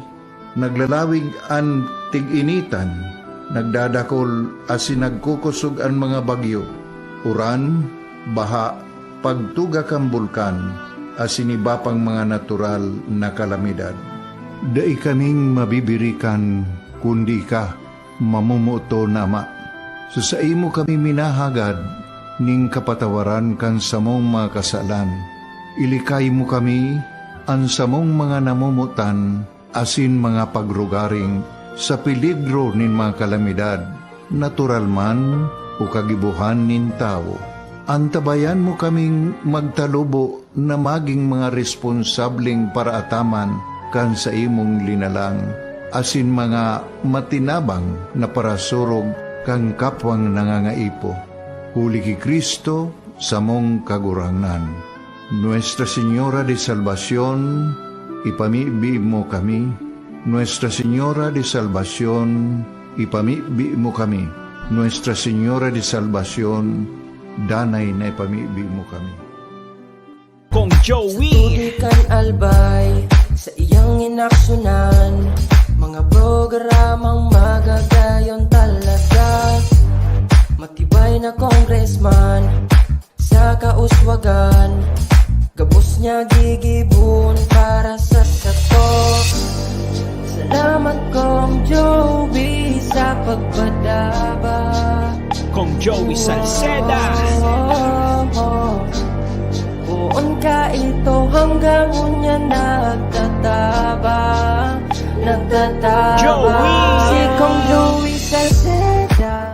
naglalawig ang tig-initan, nagdadakol asin nagkukusog ang mga bagyo. Uran, baha, pagtuga kang bulkan, asin iba pang mga natural na kalamidad. Dai kaming mabibirikan, kundi ka, mamumuto na ama. Sa imo kami minahagad, ning kapatawaran kan samong mga kasalan. Ilikay mo kami, ang samong mga namumutan, asin mga pagrugaring, sa peligro nin mga kalamidad, natural man o kagibuhan nin tao. Antabayan mo kaming magtalubo na maging mga responsableng paraataman kan sa imong linalang, asin mga matinabang na parasurog kang kapwang nangangaipo. Huli ki Kristo sa mong kagurangan. Nuestra Señora de Salvación, ipamibi mo kami. Nuestra Señora de Salvación, ipamibi mo kami. Nuestra Señora de Salvación, danay na ipamibi mo kami.
Kong Joey
Tudikan albay sa iyang inaksyonan, mga programang magagayon talaga. Matibay na congressman sa kauswagan, gabos niya gigibon para sa satok. Salamat Kong Joey sa pagpadaba.
Kong Joey Salceda.
Buon ka ito hanggang unya nagtatabang.
Joey!
Si Kong Joey Salceda.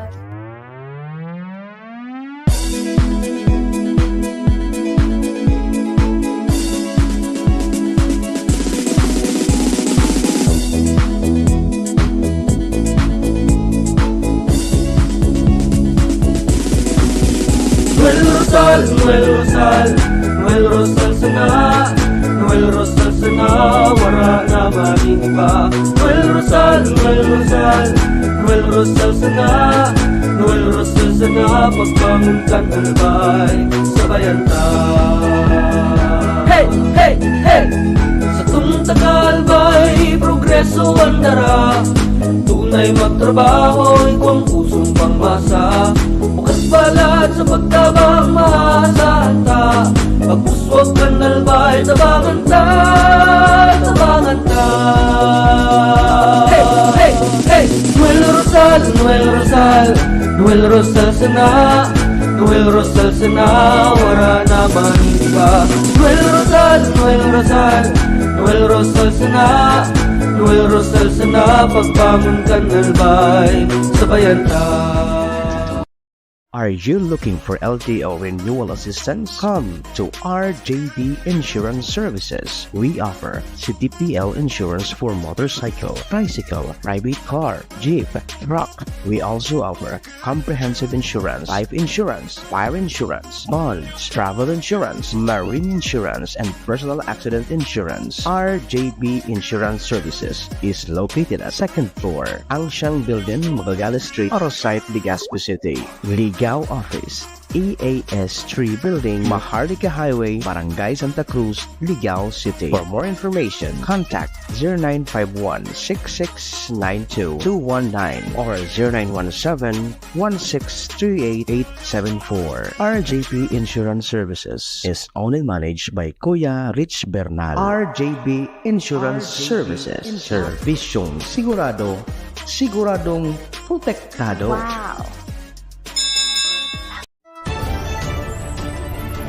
Noel Rosal sana, Noel Rosal sana, wala na maniba. Noel Rosal sana, Noel Rosal sana, pagbangon ka talbay, sabayan ta. Hey, hey, hey! Sa tumtakalbay, progreso ang dara, tunay magtrabaho, ikaw ang pusong pangmasa. Bukas balat sa pagtabang maasahan ta, pagpuswag ka nalbay, tabangan ta, tabangan ta. Hey, hey, hey! Noel Rosal, Noel Rosal, Noel Rosal sana, Noel Rosal sana, wala na maniba. Noel Rosal, Noel Rosal, Noel Rosal sana, Noel Rosal sana, pagbangon ka nalbay, sabayan ta.
Are you looking for LTO renewal assistance? Come to RJD Insurance Services. We offer CTPL insurance for motorcycle, tricycle, private car, jeep, truck. We also offer comprehensive insurance, life insurance, fire insurance, bonds, travel insurance, marine insurance, and personal accident insurance. RJB Insurance Services is located at 2nd floor, Angshang Building, Magallanes Street, Orosite, Legazpi City. Ligao Office, EAS 3 Building, Maharlika Highway, Barangay Santa Cruz, Ligao City. For more information, contact 0951-6692-219 or 0917-1638874. RJB Insurance Services is owned and managed by Kuya Rich Bernal. RJB Insurance Services. Servisyong sigurado, siguradong protektado.
Wow!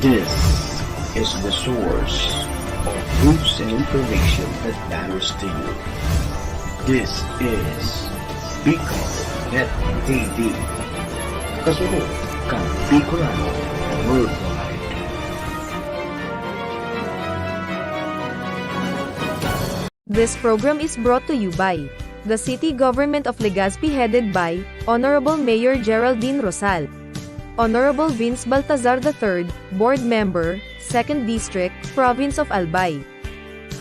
This is the source of news and information that matters to you. This is Bicol Net TV. Kasunod kang Bicolano Worldwide.
This program is brought to you by the City Government of Legazpi headed by Honorable Mayor Geraldine Rosal, Honorable Vince Baltazar III, Board Member, 2nd District, Province of Albay.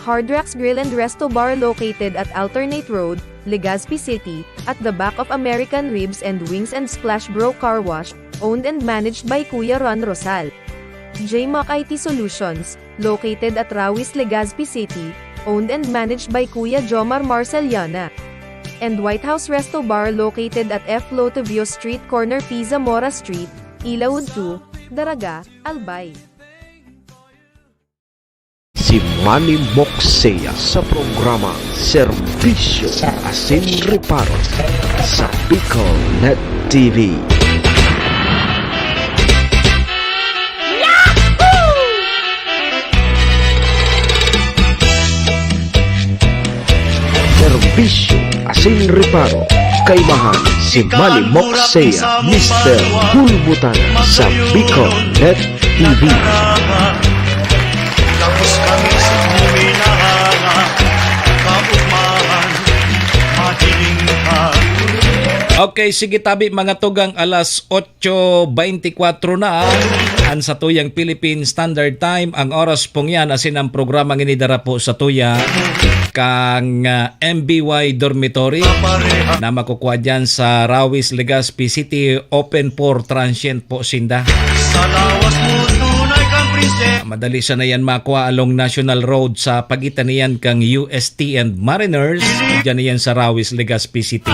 Hard Rocks Grill and Resto Bar located at Alternate Road, Legazpi City, at the back of American Ribs and Wings and Splash Bro Car Wash, owned and managed by Kuya Ron Rosal. JMAC IT Solutions, located at Rawis, Legazpi City, owned and managed by Kuya Jomar Marceliana. And White House Resto Bar located at F. Lotavio Street Corner Pisa Mora Street, Ilaud 2, Daraga, Albay.
Si Manny Moxea sa programa Serbisyo Asin Reparo sa Bicol Net TV. Serbisyo Asin Reparo, kaibahan si Manny Moxea, Mr. Hulbutan sa Bicol Net TV.
Tapos kami sa huminahanga, kaugmahan, madiling ka.
Okay, sige tabi mga tugang, alas 8:24 na an sa tuyang Philippine Standard Time. Ang oras pong yan asin ang programang inidara po sa tuya kang MBY Dormitory na makukuha dyan sa Rawis, Legazpi City. Open for transient po sinda.
Sa lawas mo tunay kang prinsesa.
Madali siya na yan makuha along National Road sa pagitan niyan kang UST and Mariners. Diyan na yan sa Rawis, Legazpi City.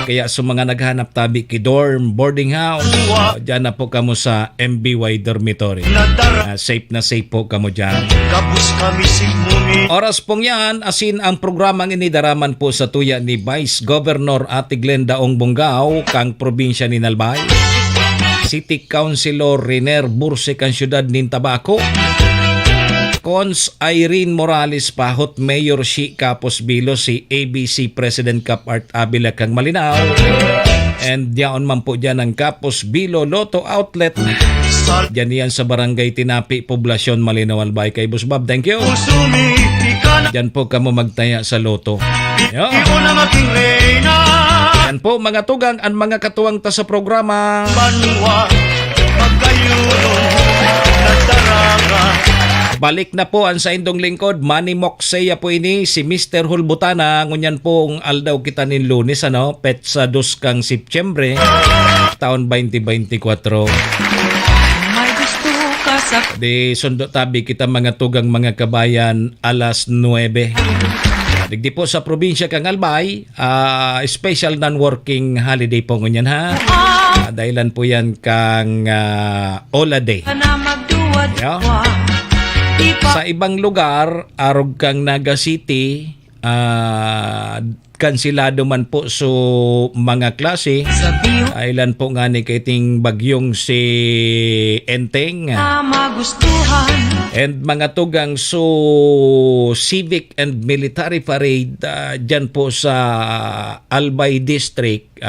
Kaya sa mga naghanap tabi ki dorm, boarding house, dyan na po kamo sa MBY Dormitory. Safe na safe po kamo dyan. Oras pong yan, asin ang programang inidaraman po sa tuya ni Vice Governor Ate Glenda Ong Bongao, kang probinsya ni Nalbay. City Councilor Riner Burse, kang syudad ni Tabaco. Cons Irene Morales Pahot, Mayor Shi Capos Bilo, si ABC President Cap Art Abila kang Malinaw. And diyan man po dyan ang Capos Bilo Lotto Outlet. Diyan yan sa Barangay Tinapi, Poblasyon Malinaw, Albay. Kay Boss Bob, thank you. Diyan po kamo magtaya sa Lotto. Yan po mga tugang, ang mga katuwang ta sa programa. Balik na po ang sa indong lingkod, Manny Moxea po ini, si Mr. Hulbutana. Ngunyan po ang aldaw kita nin Lunes, ano, pet sa 2 kang Septyembre, taon 2024. Di sundo tabi kita mga tugang mga kabayan, alas 9. Digdi po sa probinsya kang Albay, special non-working holiday po ngunyan ha. Dahilan po yan kang Ola Day. Yeah. Sa ibang lugar, arog kang Naga City, kansilado man po so mga klase. Ailan po nga ni kaiting bagyong si Enteng. And mga tugang so civic and military parade dyan po sa Albay District.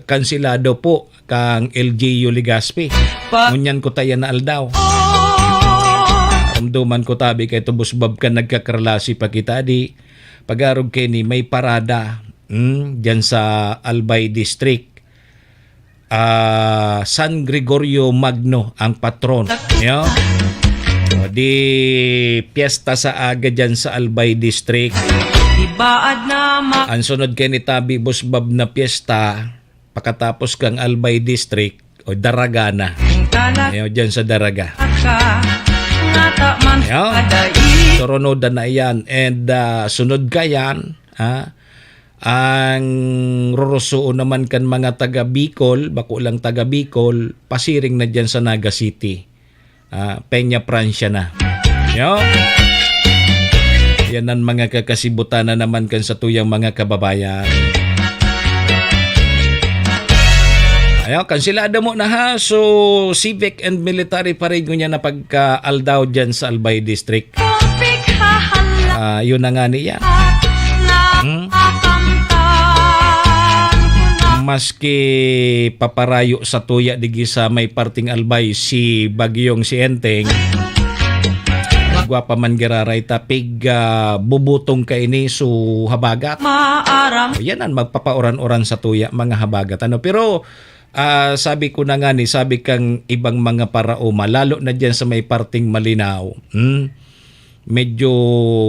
kansilado po kang LGU Legazpi. Ngunyan ko tayo na aldaw. Ramduman ko tabi kay tubos bab ka nagkakarlasi pa kita di. Pagarog kini may parada dyan sa Albay District. San Gregorio Magno ang patron. Yo. Di piyesta sa aga dyan sa Albay District. Ang sunod kay ni tabi busbab na piyesta pakatapos kang Albay District o Daraga na. Yo, dyan sa Daraga. Yo. Soronodan na yan. And sunod ka yan, ang rorosoon naman kan mga taga Bicol, bako lang taga Bicol, pasiring na dyan sa Naga City. Peña Francia na. Yo. Yan ang mga kakasibutan na naman kan sa tuyang mga kababayan. Ayaw, kansilado mo na ha. So, civic and military parade niya na pagka-aldaw dyan sa Albay District. Yun na nga niya. Maski paparayo sa tuya digi sa may parting Albay si Bagyong si Enteng. Gwapa man giraray tapig bubutong kay ni so habagat. Yan ang magpapaoran-oran sa tuya mga habagat. Pero sabi ko na nga ni, sabi kang ibang mga paraoma, lalo na dyan sa may parting Malinaw. Medyo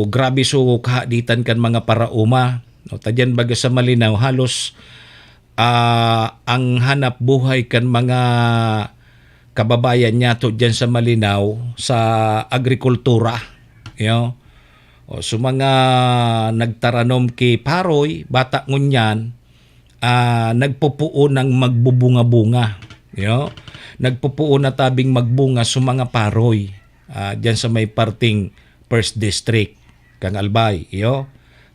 grabe so kahaditan kan mga paraoma. Tadyan baga sa Malinaw, halos ang hanap buhay kan mga kababayan niya to dyan sa Malinaw sa agrikultura. So mga nagtaranom ki paroy, bata ngunyan, nagpupuo ng magbubunga-bunga. Nagpupuo na tabing magbunga sa mga paroy dyan sa may parting First District kang Albay.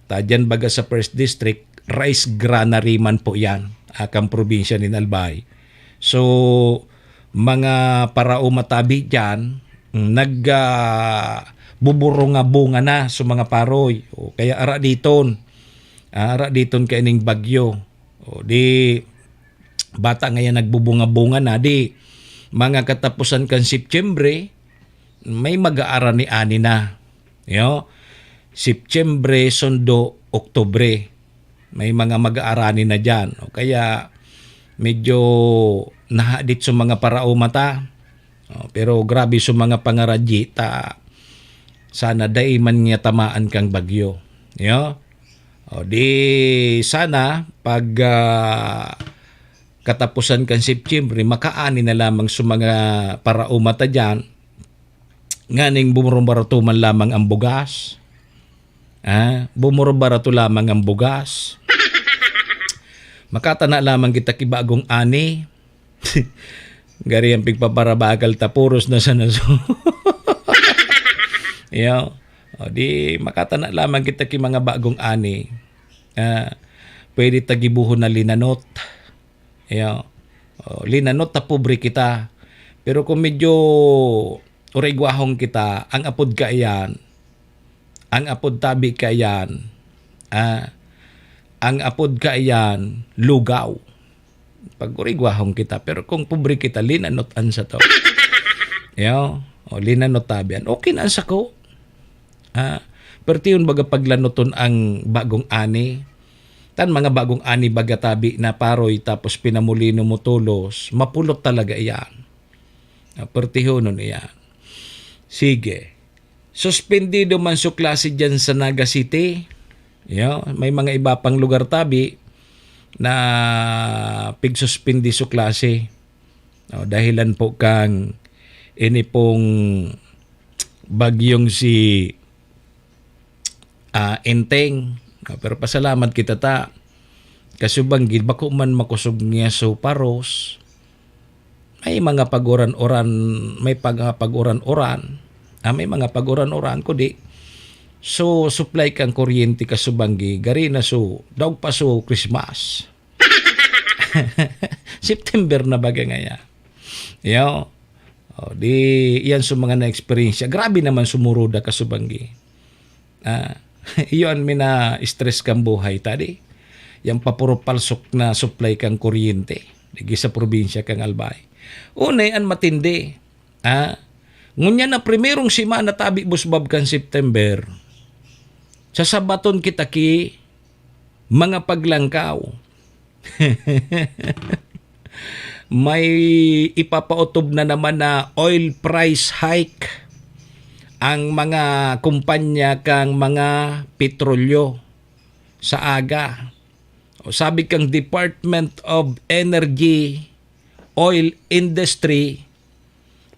Dyan baga sa First District, rice granary man po yan kang probinsya ni Albay. So mga paraoma tabi dyan buburunga-bunga na sa mga paroy. Kaya ara diton kaining bagyo. Di bata ngayon nagbubunga-bunga na di mga katapusan kan Septyembre may mag-aara ni ani na. Septyembre sundo Oktubre may mga mag-aarani na dyan. Kaya medyo nahadit sa mga paraoma ta. Pero grabe sa mga pangaradyi ta. Sana day man nga tamaan kang bagyo. Di sana pag katapusan kan Septyembre makaani na lamang sa mga paraoma ta dyan. Nganing bumurubarato man lamang ang bugas. Bumurubarato lamang ang bugas. Makatana lamang kita kibagong ani. Gari ang pigpaparabagal tapuros na sa naso. Di makatana lamang kita ki mga bagong ani. Pwede tagibuhon na linanot. Linanot ta pobre kita. Pero kung medyo uregwahong kita, ang apod kaayan, ang apod tabi kaayan, ang apod kaayan, lugaw. Pag uregwahong kita. Pero kung pobre kita, linanotan sa to. Linanot tabian. Okay na sa ko. Pero yun baga paglanoton ang bagong ani. Tan mga bagong ani baga tabi na paroy tapos pinamulino mo tulos. Mapulot talaga iyan. Pero nun iyan. Sige. Suspendido man sa klase dyan sa Naga City. May mga iba pang lugar tabi na pigsuspendi sa klase. Dahilan po kang ini pong bagyong si Enteng. Pero pasalamat kita ta. Kasubanggid, bako man makusog niya sa paros. May mga paguran-oran, may paguran-oran. May mga paguran-oran ko di. So, supply kang kuryente kasubanggi. Gari na so, daog pa so Christmas. September na baga ngaya. Di, yan so mga na-experience. Grabe naman sumuruda kasubanggi. Iyon mi na stress kang buhay tadi. Yang papuro palsok na supply kang kuryente. Lagi sa probinsya kang Albay. Unay an matindi. Ngunya na primerong simana tabi busbab kan September. Sa sabaton kita ki mga paglangkaw. May ipapautob na naman na oil price hike ang mga kumpanya kang mga petrolyo sa aga. O sabi kang Department of Energy, Oil Industry,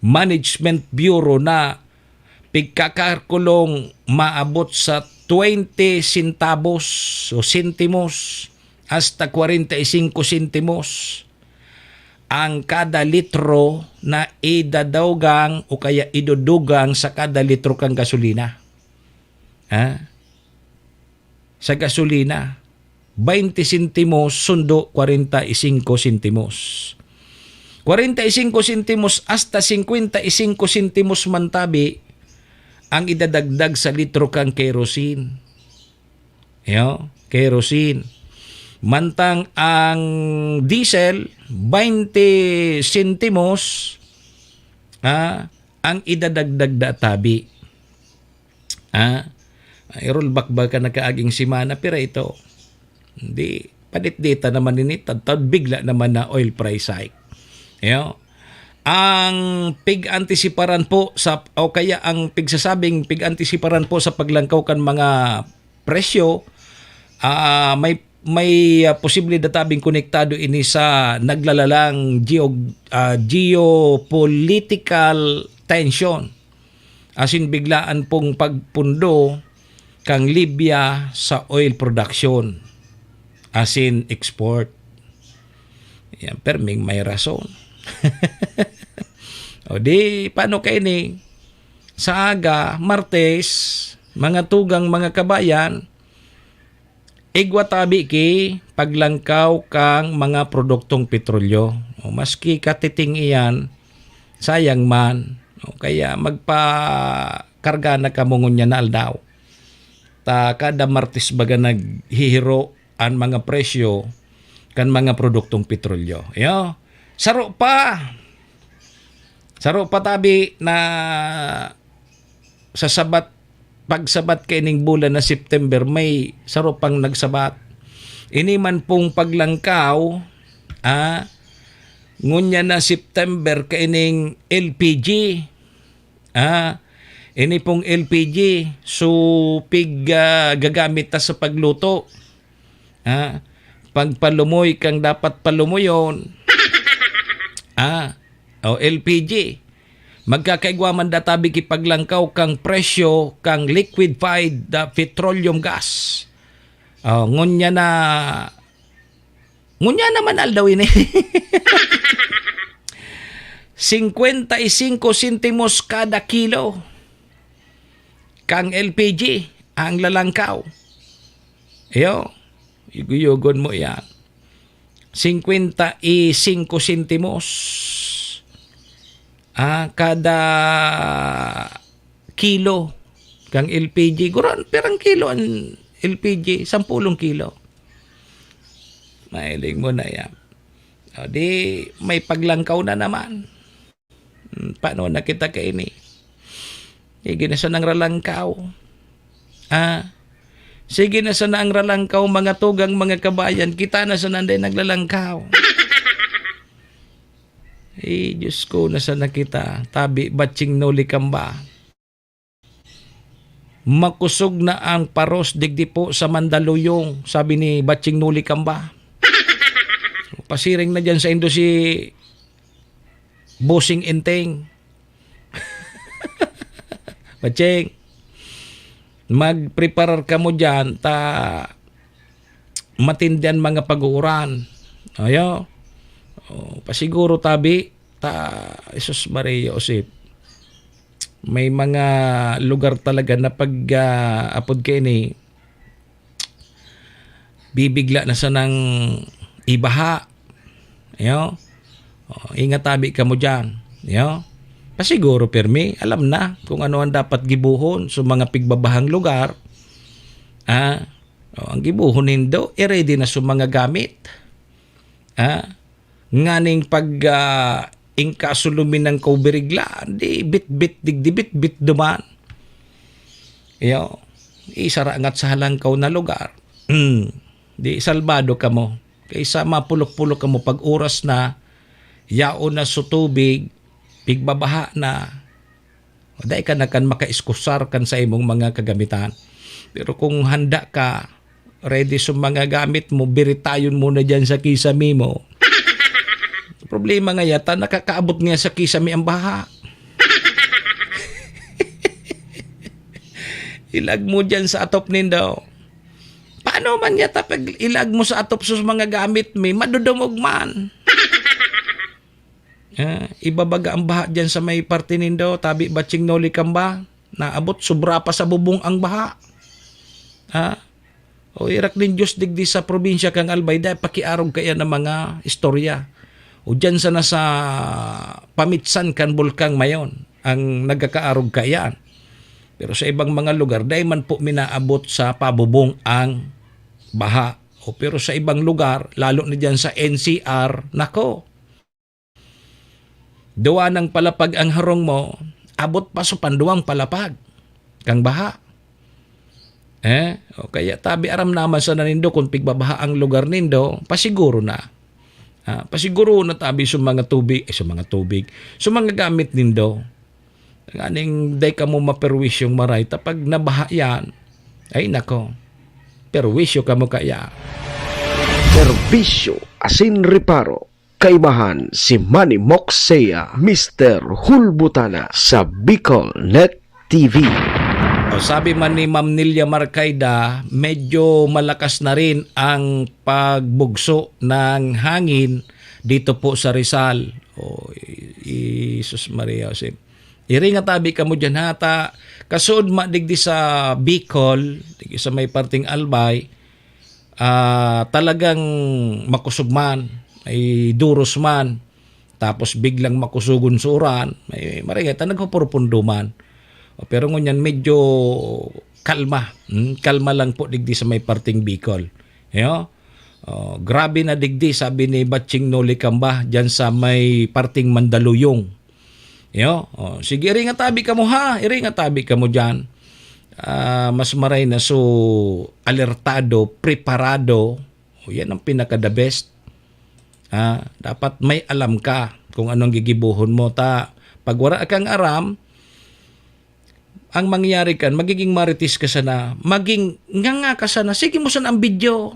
Management Bureau na pigkakarkulong maabot sa 20 centavos o sentimos hasta 45 sentimos ang kada litro na idadagang o kaya idudugang sa kada litro kang gasolina. Sa gasolina, 20 sentimos sundo 45 sentimos. 45 sentimos hasta 55 sentimos mantabi ang idadagdag sa litro kang kerosene. Kerosene. Mantang ang diesel 20 sentimos ang idadagdag da tabi. I-rollback ba ka nakaaging simana pero ito hindi palit data naman ini tad bigla naman na oil price hike. Ang pig-antisiparan po sa o kaya ang pigsasabing pig-antisiparan po sa paglangkaw kan mga presyo may posible databing konektado ini sa naglalalang geopolitical tension. Asin biglaan pong pagpundo kang Libya sa oil production. Asin export. Yan, perming may rason. O di, paano kayo ni? Sa aga, Martes, mga tugang mga kabayan, igwatabi ki paglangkaw kang mga produktong petrolyo. O maski katiting iyan, sayang man. O kaya magpakarga na kamungon niya na aldaw. Ta kada Martes baga naghihiro ang mga presyo kan mga produktong petrolyo. Saro pa tabi na sa pagsabat kaining bulan na September may saro pang nagsabat. Ini man pong paglangkaw ngunya na September kaining LPG. Ini pong LPG so gagamit ta sa pagluto. Pagpalumoy kang dapat palumuyon. LPG. Magkakaigwaman databi ki paglangkaw kang presyo kang liquefied petroleum gas. Ngunya naman aldaw ini. 55 sentimos kada kilo kang LPG ang lalangkaw. Yugogon mo yan. 55 sentimos kada kilo kang LPG. Guran, perang kilo ang LPG? 10 kilo. Mahiling mo na yan. Di, may paglangkaw na naman. Paano na kita kaini? Sige na sa nang ralangkaw. Sige na sa nang ralangkaw mga tugang mga kabayan. Kita na sa nanday naglalangkaw. Diyos ko na sa nakita. Tabi batching no likamba. Makusog na ang paros digdi po sa Mandaluyong. Sabi ni batching no likamba. Pasiring na dyan sa Indo si Bossing Enteng. Batching, mag-preparar ka mo dyan matindihan mga pag-uuran. Pasiguro tabi Jesus Maria Josep. May mga lugar talaga na pag apod kayo ni bibigla na sa nang ibaha. Ingat tabi ka mo dyan. Pasiguro permi, alam na kung ano ang dapat gibuhon sa mga pigbabahang lugar. Ang gibuhonin daw, ready na sa mga gamit. Nganing pag ingkasulumin ng kauberigla, di bit-bit digdibit-bit duman. Isarangat sa halangkaw na lugar. Di salbado ka mo. Kaysa mapulok-pulok ka mo pag oras na, yao na sa tubig, pigbabaha na. Dahil ka na kan makaiskusar kan sa imong mga kagamitan. Pero kung handa ka, ready sa mga gamit mo, biritayon muna dyan sa kisame mo. Problema nga yata, nakakaabot nga sa kisame ang baha. Ilag mo dyan sa atop nindo. Paano man yata pag ilag mo sa atop sa mga gamit may madudumog man. Ibabaga ang baha dyan sa may parte nindo, tabi batching noli kamba, naabot sobra pa sa bubong ang baha. O irak din Diyos digdi sa probinsya kang Albay, dahil pakiarog kaya ng mga istorya. O dyan sa nasa pamitsan kan bulkang mayon, ang nagkakaarog kayaan. Pero sa ibang mga lugar, dahil man po minaabot sa pabubong ang baha. O pero sa ibang lugar, lalo na dyan sa NCR, nako, duwa ng palapag ang harong mo, abot pa sa panduwang palapag kang baha. O kaya tabi aram naman sa nanindo kung pigbabaha ang lugar nindo, pasiguro na. Pasiguro na tabi sa mga tubig, sa mga gamit nindo. Nganing day ka mo maperwisyo maray, tapag nabaha yan, ay nako, perwisyo ka mo kaya.
Serbisyo asin reparo. Kaibahan si Manny Moxea, Mr. Hulbutana sa Bicol Net TV.
Sabi man ni Ma'am Nilia Marcaida, medyo malakas na rin ang pagbugso ng hangin dito po sa Rizal. Jesus Maria Jose. Iri nga tabi ka mo dyan hata. Kasud madigdi sa Bicol, digdi sa may parting Albay, talagang makusugman, ay duros man, tapos biglang makusugon suran, may marigata nagpapurpunduman. Pero ngunyan medyo kalma. Kalma lang po digdi sa may parting Bicol. Grabe na digdi, sabi ni Batching Noli Kamba dyan sa may parting Mandaluyong. Sige, iri nga tabi ka mo ha. Iri nga tabi ka mo dyan. Mas maray na so alertado, preparado. Yan ang pinaka-the best. Dapat may alam ka kung anong gigibuhon mo. Pag wala kang aram, ang mangyayari kan, magiging maritis ka sana, maging nga ka sana, sige mo sana ang video.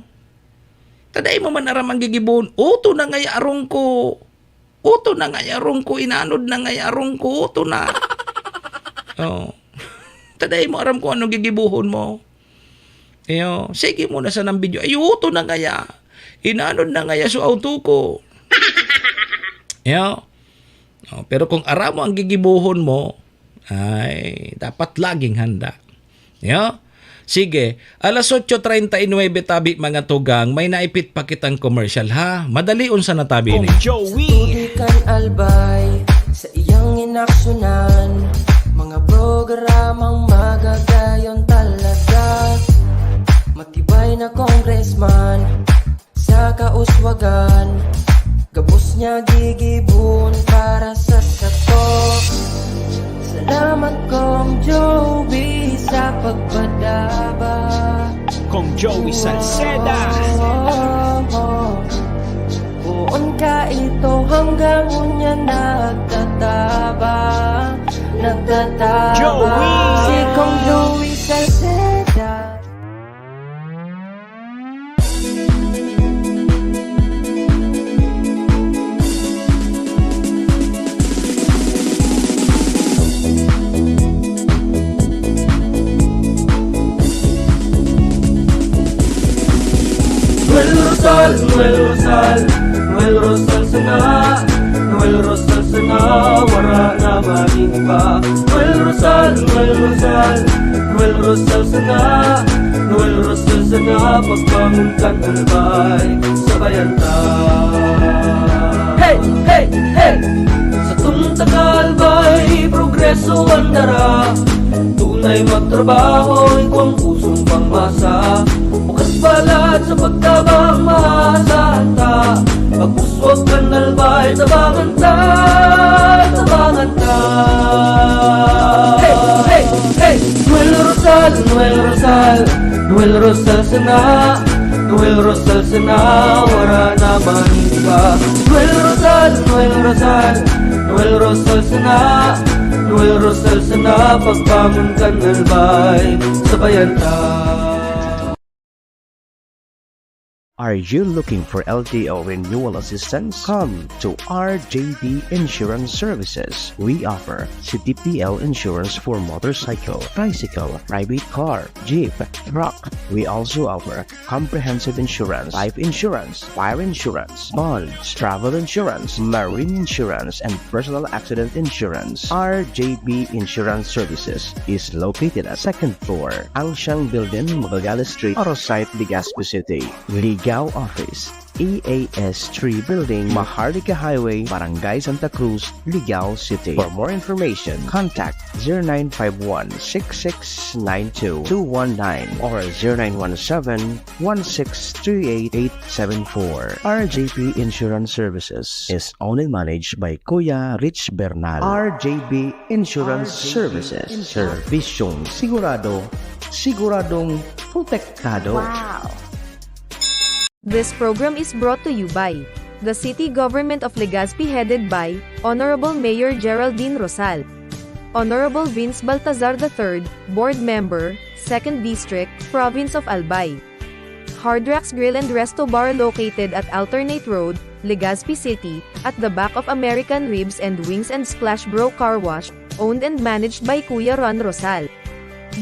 Taday mo man aram ang gigibon, uto na ngay arong ko. Uto na ngay arong ko, inanod na ngay arong ko, uto na. Taday mo aram ko anong gigibuhon mo. Sige mo na sana ang video, ay uto na ngaya. Inanod na ngaya so auto ko. Pero kung aram mo ang gigibuhon mo, ay dapat laging handa. Sige, alas 8:39 tabi mga tugang, may naipit pa kitang commercial ha. Madali unsa na tabi ni.
Joey kan Albay sa iyang inaksyonan, mga programang magagayon talaga. Matibay na congressman sa kauswagan, gabos niya gigibon para sa satok. Salamat Kong Joey sa pagpadaba.
Kong Joey Salceda.
Buon ka ito hanggang unya nagtataba.
Joey!
Si Kong Joey Salceda.
Noel Rosal sana, Noel Rosal sana, wala na malimba. Noel Rosal sana, Noel Rosal sana, pagbangon kang Albay, sabayan ta. Hey, hey, hey! Sa tuntang Albay, progreso ang dara. Tunay magtrabaho, ikaw ang pusong pangmasa. Bukas sa pagtabang maasahan ta. Pagpuswag ka nalbay, tabangan ta, tabangan ta. Hey, hey, hey! Noel Rosal, Noel Rosal, Noel Rosal sana, Noel Rosal sana, wala naman iba. Noel Rosal, Noel Rosal, Noel Rosal sana, Noel Rosal sana, pagbangon ka nalbay, sabayan ta.
Are you looking for LTO renewal assistance? Come to RJD Insurance Services. We offer CTPL insurance for motorcycle, tricycle, private car, jeep, truck. We also offer comprehensive insurance, life insurance, fire insurance, bonds, travel insurance, marine insurance, and personal accident insurance. RJB Insurance Services is located at 2nd floor, Angshang Building, Magallanes Street, Orosite, Legazpi City. Ligao Office, EAS 3 Building, Maharlika Highway, Barangay Santa Cruz, Ligao City. For more information, contact 0951-6692-219 or 0917-1638874. RJB Insurance Services is owned and managed by Kuya Rich Bernal. RJB Insurance Services. Servisyong sigurado, siguradong protektado.
Wow! This program is brought to you by the City Government of Legazpi headed by Honorable Mayor Geraldine Rosal, Honorable Vince Baltazar III, Board Member, 2nd District, Province of Albay. Hardrax Grill and Resto Bar located at Alternate Road, Legazpi City, at the back of American Ribs and Wings and Splash Bro Car Wash, owned and managed by Kuya Ron Rosal.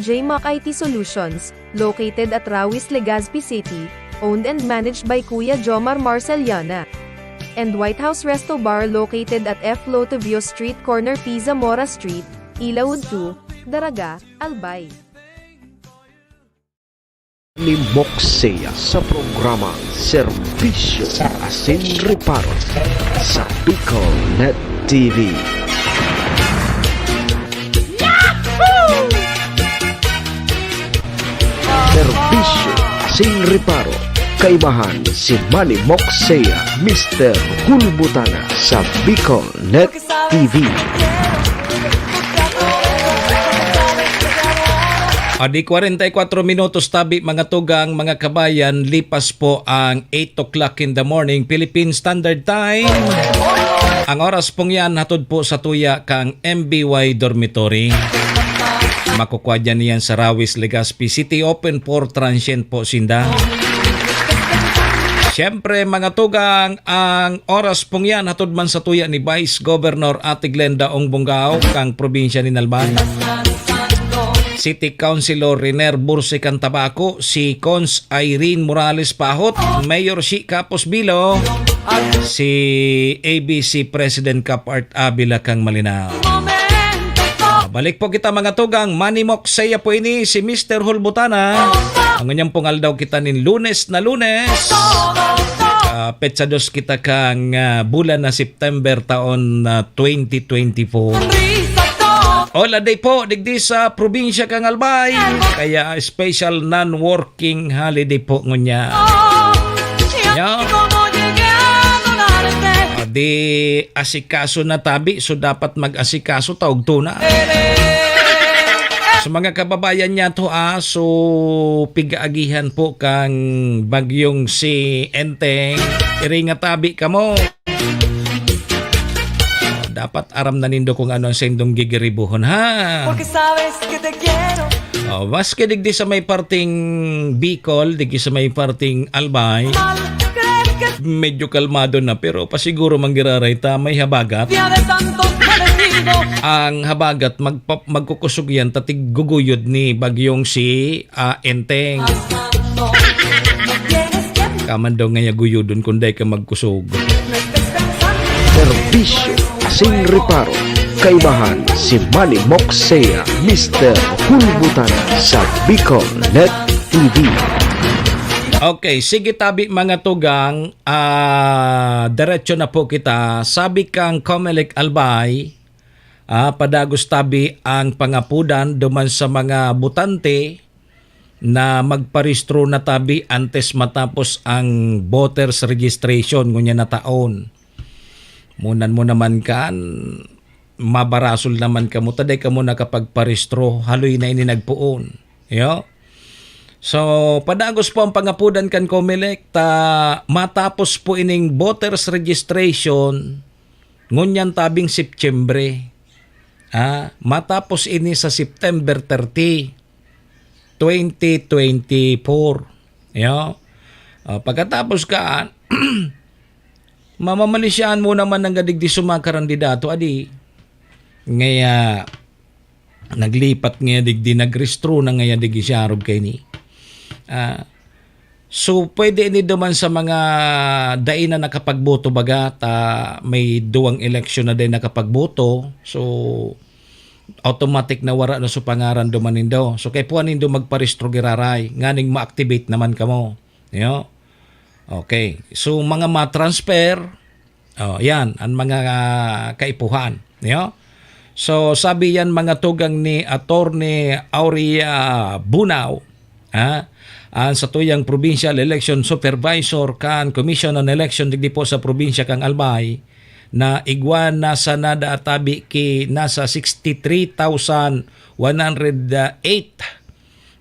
JMAC IT Solutions, located at Rawis, Legazpi City, owned and managed by Kuya Jomar Marceliana. And White House Resto Bar located at F. Lotavio Street Corner Pisa Mora Street, Ilaud 2, Daraga, Albay.
Ni Moxea sa programang Serbisyo Asin Reparo sa Bicol Net TV. Serbisyo Asin Reparo, kaibahan si Manny Moxea, Mr. Hulbutana sa Bicol Net TV.
Adi 44 minutos tabi mga tugang mga kabayan, lipas po ang 8 o'clock in the morning Philippine Standard Time. Ang oras pong yan hatod po sa tuya kang MBY Dormitory. Makukuha dyan niyan sa Rawis, Legazpi City, open for transient po sinda. Siyempre mga tugang, ang oras pong yan hatod man sa tuya ni Vice Governor Ate Glenda Ong Bungao kang probinsya ni Nalban. City Councilor Riner Burse Cantabaco, si Cons Irene Morales Pahot, Mayor si Capos Bilo, si ABC President Capart Abila kang Malinaw. Balik po kita mga tugang, Manny Moxea po ini si Mr. Hulbutana. Ang kanyang pungal daw kita nin Lunes na Lunes. Petsa dos kita kang bulan na September taon 2024. Ola day po, digdi sa probinsya kang Albay. Kaya special non-working holiday po ngunya. Di asikaso na tabi, so dapat mag-asikaso taog tuna. So mga kababayan niya to so pigaagihan po kang bagyong si Enteng. Iringa tabi ka mo. Dapat aram na nindo kung ano ang sendong gigiribuhon ha.
Porque sabes que te quiero.
Maski digdi sa may parting Bicol, digdi sa may parting Albay. Medyo kalmado na pero pasiguro manggiraray ta may habagat. Ang habagat magkukusog yan tatig guguyod ni bagyong si Enteng. Kaman daw nga guyodon kunday ka magkusog.
Serbisyo Asin Reparo, kaibahan si Manny Moxea, Mr. Hulbutana sa Bicol Net TV.
Okay, sige tabi mga tugang, diretso na po kita. Sabi kang Comelec Albay, padagos tabi ang pangapudan duman sa mga butante na magparehistro na tabi antes matapos ang voters registration ngunya na taon. Munan mo naman kan mabarasol naman kamo taday kamo nakapagparehistro haloy na ini nagpuon. Yo. So padagos po ang pangapudan kan COMELEC ta matapos po ining voters registration ngunyan tabing Septyembre. Matapos ini sa September 30 2024. Yo. Pagkatapos ka mamamalisyan mo naman ng gadig di sumakandidato adi. Ngaya naglipat nga digdi nagrestro na ngaya digdi siyarob kay ni. So pwede ni duman sa mga dai na nakapagboto baga ta may duwang eleksyon na din nakapagboto. So automatic na wara na sa pangaran duman nindo. So kay puan nindo magparehistro giraray nganing ma-activate naman kamo. Yo. Okay. So mga ma-transfer yan ang mga kaipuhan. Yo. So sabi yan mga tugang ni Attorney Aurea Bunao sa tuyang Provincial Election Supervisor kan Commission on Election digdi po sa probinsya kang Albay na igwan nasa nada atabi ki nasa 63,108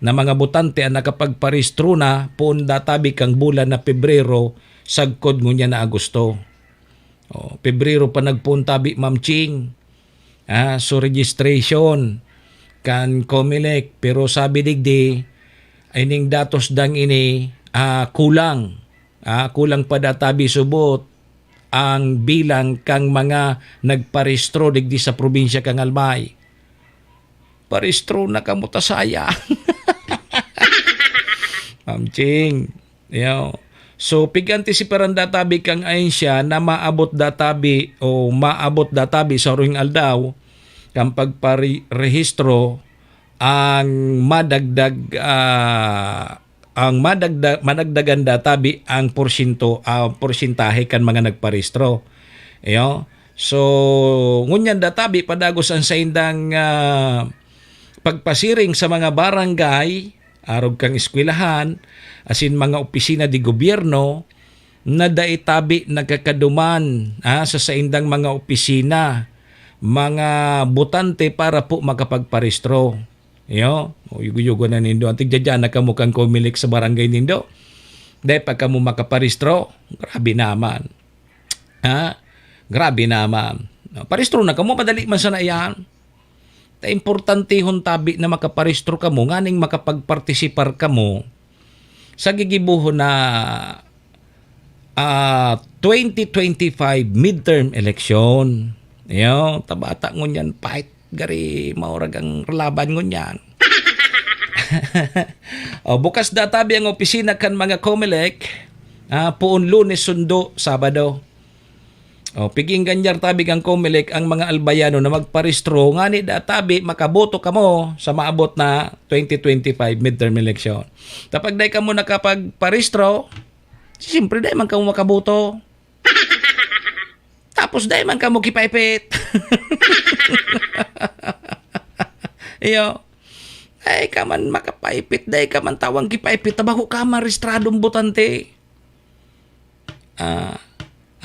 na mga botante ang nakapagparehistro na pun databi kang bulan na Pebrero sagkod ngunya na Agosto. Pebrero pa nagpuntabi Ma'am Ching. So registration kan COMELEC pero sabi digdi ining datos dang ini kulang. Kulang pa databi subot ang bilang kang mga nagparehistro digdi sa probinsya kang Albay. Parehistro na kamo ta saya. Ma'am Ching. Yo. So pig-antisiparan databi kang ahensya na maabot databi o maabot databi sa ruing aldaw kang pagparehistro ang madagdagan databi ang porsyentahe kan mga nagparehistro. Yo. So ngunyan databi padagos ang sa indang pagpasiring sa mga barangay arog kang eskwelahan asin mga opisina di gobyerno na daitabi nagkakaduman sa indang mga opisina mga botante para po makapagparehistro. Yo, yugo-yugo na nindo. Antig dyan na kamo kang COMELEC sa barangay nindo. Dahil pagka mo makaparehistro, grabe naman. Grabe naman. Parehistro na kamo, madali man sana yan. Ta importante tabi na makaparehistro kamo, nganing makapagpartisipar kamo sa gigibuho na 2025 midterm election. Yo, tabata ngunyan fight gari maurag ang laban ngunyan. Bukas databi ang opisina kan mga COMELEC puon Lunes, Sundo, Sabado. Piging ganyar tabi kang COMELEC ang mga albayano na magparehistro ngani databi makaboto kamo sa maabot na 2025 midterm election. Tapag day kamo nakapagparehistro, siyempre day man kamo makaboto. Tapos day man kamo kipaipit. Iyo. Ay ka man makapaipit day ka man tawang kipaipit tabaho ka marehistradong botante.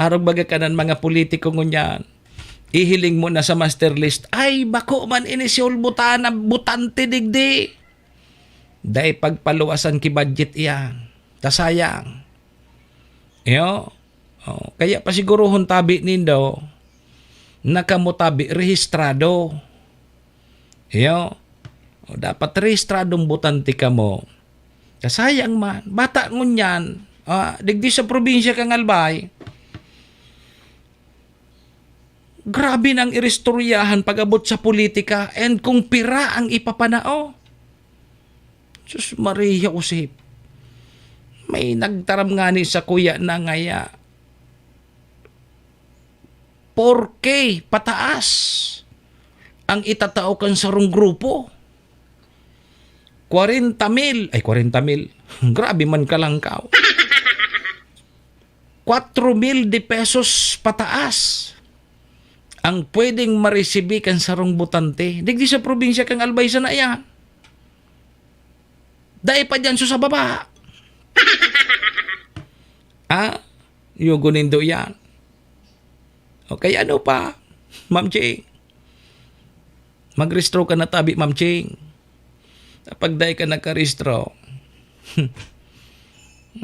Arog baga kanan mga politiko ngunyan. Ihiling mo na sa master list. Ay bako man ini si ulbutana botante digdi. Day pagpaluwasan ki budget iyan. Tasayang. Iyo. Kaya pa sigurohon tabi nindo nakamutabi rehistrado. Iyo. Dapat rehistradong botante ka mo. Kasayang man. Bata ngunyan. Digdi sa probinsya kang Albay. Grabe nang irestoryahan pag-abot sa politika and kung pira ang ipapanao. Sus Maria Josep. May nagtaram nga ni sa kuya na ngaya 4K pataas ang itatao kan sarong grupo. 40,000. Grabe man kalangkaw. 4,000 de pesos pataas ang pwedeng maresibi kan sarong botante. Digdi sa probinsya kang Albay sa na yan. Dahil pa dyan sa baba. Yugunin do yan. Okay, ano pa? Ma'am Ching. Mag-restro ka na tabi, Ma'am Ching. Kapag dahil ka nagka-restro,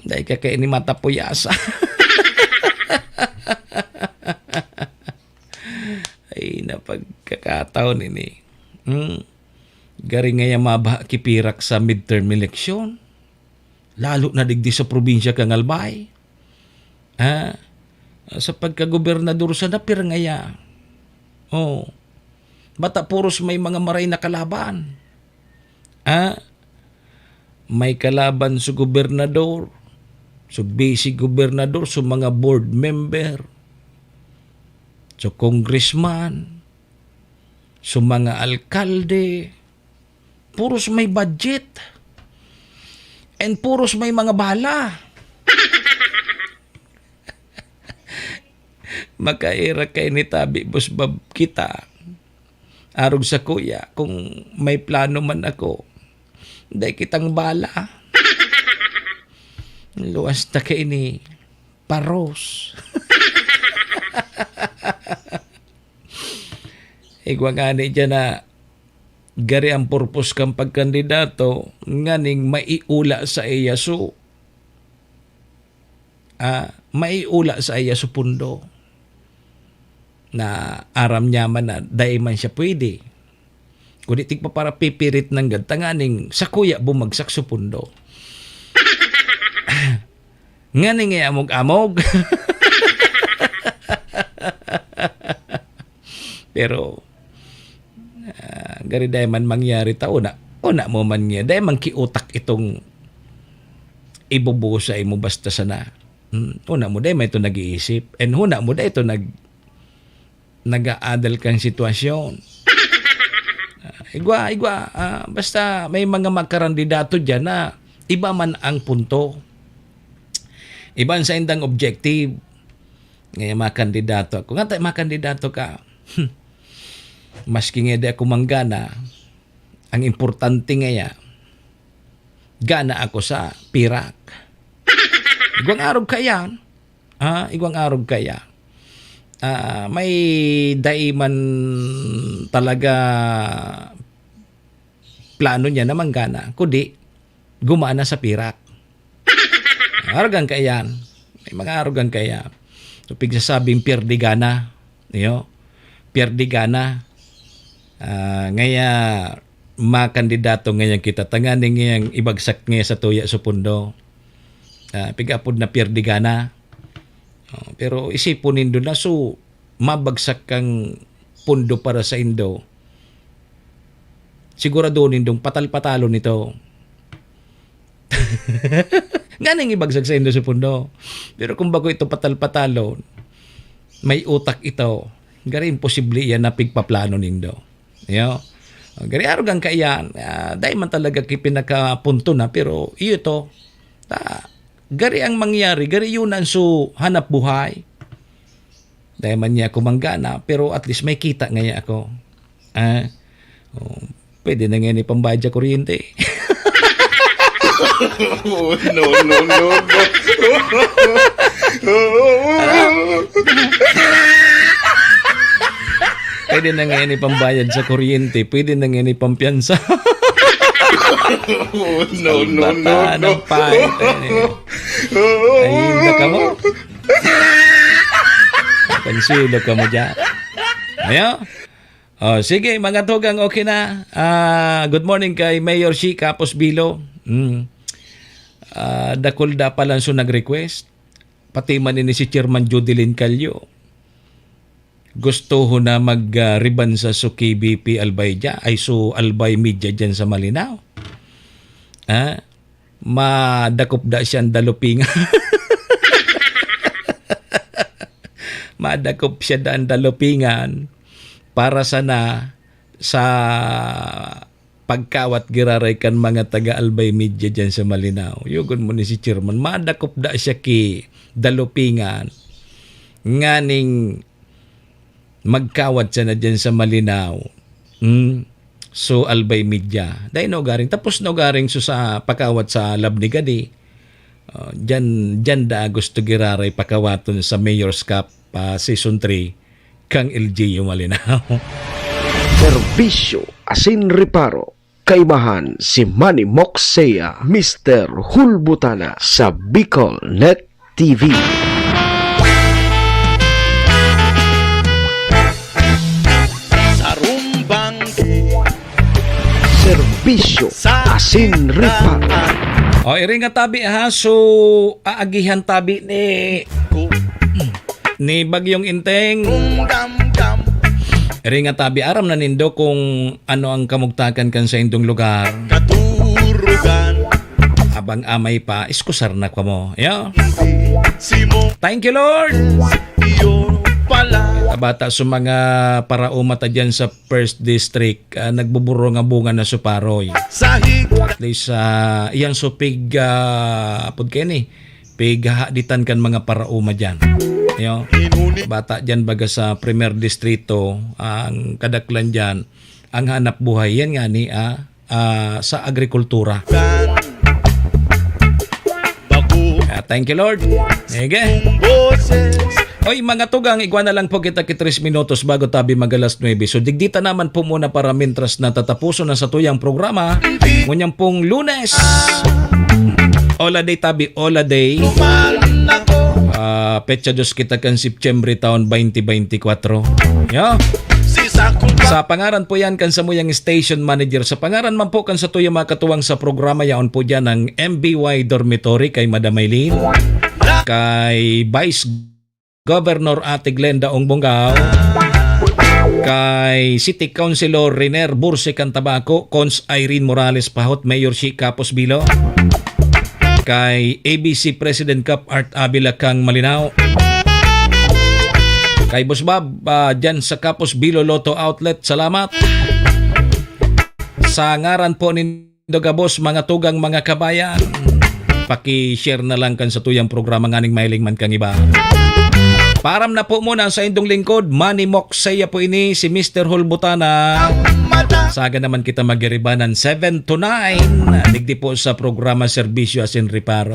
dahil ka kayo ni mata puyasa. Ay, napagkakataon ini. Gari nga maba kipirak sa midterm election. Lalo na digdi sa probinsya kang Albay. Sa pagkagobernador sa napir ngaya. Bata puros may mga maray na kalaban. May kalaban sa gobernador, sa basic gobernador, sa mga board member, sa congressman, sa mga alkalde. Puros may budget. And puros may mga bala. Makaira kay ni tabi busbab kita. Arog sa kuya, kung may plano man ako, dahil kitang bala. Luwas na kay ni paros. Igwa nga ni dyan na gari ang purpose kang pagkandidato nganing maiula sa iya so maiula sa iya so pundo na aram niya man na dahil man siya pwede kundi tigpa para pipirit ng gantanganing sa kuya bumagsak sa pundo nganing ay amog-amog. Pero gari dahil man mangyari ta una mo man niya dahil man kiutak itong ibubuo sa imo basta sana una mo dahil may ito nag-iisip and una mo dahil ito nag-aadal kang sitwasyon. Igwa basta may mga magkarandidato dyan na iba man ang punto, iba sa indang objective. Ngayon mga kandidato ako nga tayo mga kandidato ka maski nga di ako manggana, ang importante nga gana ako sa pirak. Igwang arog kaya. Igwang arog kaya. May daiman talaga plano niya na manggana. Kundi, gumana sa pirak. Arogan kaya. May mga arogan kaya. So, pigsasabing pierdigana. Pierdigana. Ngaya makandidato ngayon kita tanganing ngayang ibagsak nga sa tuya sa pundo pigapod na pierdigana pero isipon nindo na so mabagsak kang pundo para sa Indo sigurado nindong patal-patalo nito nganing ibagsak sa Indo sa pundo pero kung bago ito patal-patalo may utak ito gari imposible yan na pigpaplano nindo. Gari arogan kaya dahil man talaga pinakapunto na pero iyo to gari ang mangyari gari yun ang so hanap buhay dahil man niya ako manggana pero at least may kita ngaya ako pwede na ngayon ipambayad sa kuryente. No. Pwede na ngayon ipambayad sa kuryente. Pwede na ngayon ipampiyansa. No. Ay, ka mo. Pansilo ka mo dyan. Ayo. Sige, mga tugang okay na. Good morning kay Mayor Shi Capos Bilo. Dakulda pa lang so nag-request. Pati man ini si Chairman Judelin Calyo. Gusto ho na mag-riban sa KBP Albay dyan, ay so Albay Media dyan sa Malinaw. Madakop da siyang dalupingan. Madakop siya daan dalupingan para sana sa pagkawat giraray kan mga taga Albay Media dyan sa Malinaw. Yugon mo ni si Chairman, madakop da siya ki dalupingan. Nganing magkawat siya na dyan sa Malinaw. So albay media. Dahil no garing. Tapos no garing so sa pakawat sa lab ni Gadi. Dyan da gusto giraray pakawaton sa Mayor's Cup Season 3 kang LGU Malinaw.
Serbisyo asin reparo. Kaibahan si Manny Moxea, Mr. Hulbutana sa Bicol Net TV.
Sarumbang
Serbisyo asin reparo.
O iring nga tabi ha, so aagihan tabi ni Bagyong Inteng. Iring nga tabi aram na nindo kung ano ang kamugtakan kan sa indong lugar.
Katurugan
Abang amay pa, iskusar na ka mo. Yeah. Thank you, Lord. Kabata sa mga paraumata dyan sa First District, nagbuburo nga bunga na suparoy. At least, iyang supig, pighaaditan kan mga parauma dyan. Yo. Bata dyan baga sa Premier Distrito, ang kadaklan dyan, ang hanap buhay yan nga ni sa agrikultura. Thank you, Lord. Sige. Oy, mga tugang, igwa na lang po kita 3 minutos bago tabi magalas 9. So, digdita naman po muna para mintras na tatapuso na sa tuyang programa. Ngunyang pong Lunes. Ola Day tabi, Ola Day. Petsa Diyos kita kan September taon 2024. Yeah. Sa pangaran po yan kan sa muyang station manager. Sa pangaran man po kan sa tuyang mga katuwang sa programa yaon po dyan ng MBY Dormitory kay Madam Aylin, kay Vice Governor Ate Glenda Ongbongao, kay City Councilor Riner Burse Cantabaco, Cons Irene Morales Pahot, Mayor Shi Capos Bilo, kay ABC President Cup Art Abila Kang Malinaw, kay Boss Bob dyan sa Capos Bilo Lotto Outlet, salamat. Sa ngaran po ni Dogabos, mga tugang mga kabayan, paki-share na lang kan sa tuyang programa nganing mailing man kang iba. Param na po muna sa indong lingkod, Manny Moxea po ini, si Mr. Hulbutana. Saga naman kita magiribanan 7 to 9. Digdi po sa programa Serbisyo Asin Reparo.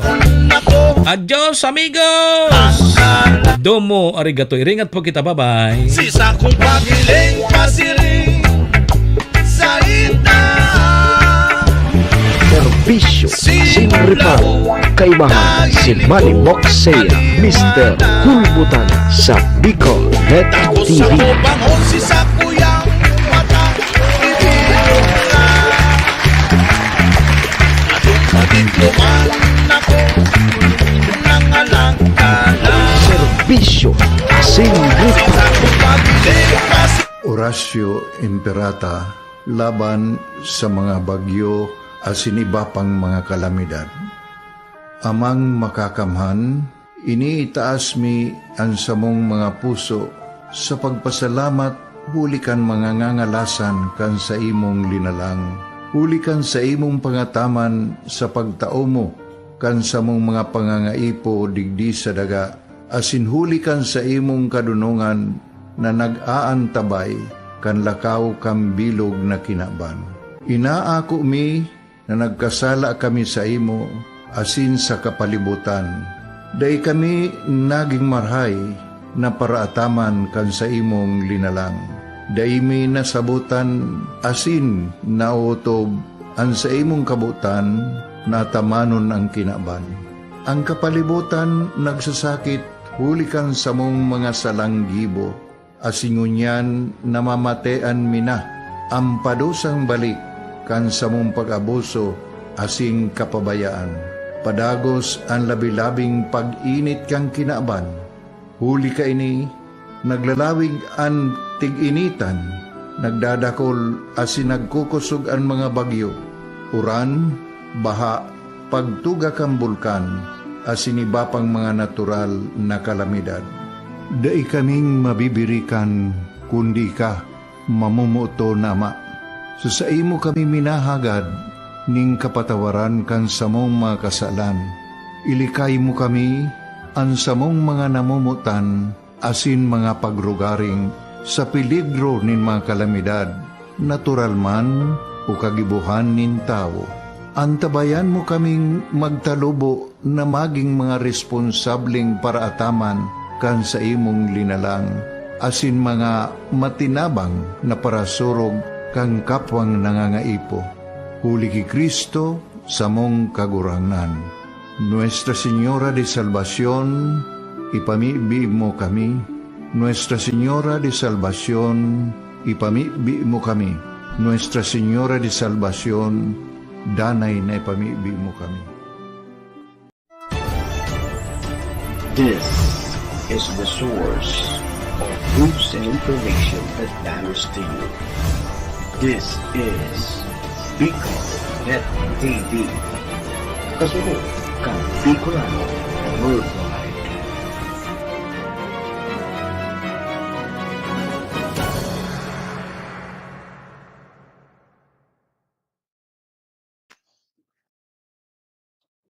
Adios amigos! Domo arigato. Iringat po kita, bye-bye.
Sisa kong pagiling pasiring sa ita.
Serbisyo asin reparo. Kaibahan si Manny Moxea, Mr. Hulbutana sa Bicol Net TV.
Sisa kuyang mata Adong ako nangalangkala.
Serbisyo asin reparo.
Horacio Imperata laban sa mga bagyo asin iba pang mga kalamidad. Amang makakamhan, iniitaas mi ang samong mga puso sa pagpasalamat, hulikan mga ngangalasan kan sa imong linalang. Hulikan sa imong pangataman sa pagtao mo, kan sa mong mga pangangaipo digdi sa daga, asin hulikan sa imong kadunungan na nag-aantabay kan lakaw kang bilog na kinaban. Inaako mi na nagkasala kami sa imo, asin sa kapalibutan. Day kami naging marhay na paraataman kan sa imong linalang. Day mi nasabutan asin nautob ang sa imong kabutan na tamanon ang kinaban. Ang kapalibutan nagsasakit hulikan sa mong mga salanggibo. Asingunyan namamatean mina ang padusang balik kan sa mong pag-abuso asing kapabayaan. Padagos ang labi-labing pag-init kang kinaban. Huli ka ini, naglalawig ang tig-initan, nagdadakol asin nagkukusog ang mga bagyo. Uran, baha, pagtuga kang bulkan, asin iba pang mga natural na kalamidad. Dai kaming mabibirikan, kundi ka, mamumuto nama. So sa imo kami minahagad, ning kapatawaran kan samong mga kasalan. Ilikay mo kami, ang samong mga namumutan, asin mga pagrugaring, sa peligro nin mga kalamidad. natural man o kagibuhan nin tao. Antabayan mo kaming magtalubo na maging mga responsableng paraataman kan sa imong linalang, asin mga matinabang na parasurog kang kapwang nangangaipo. Huli ki Kristo sa mong kagurangan. Nuestra Señora de Salvación, ipamibi mo kami. Nuestra Señora de Salvación, ipamibi mo kami. Nuestra Señora de Salvación, danay na ipamibi mo kami.
This is the source of news and information that matters to you. This is Bicol Net TV. Kasunod kang Bicolano World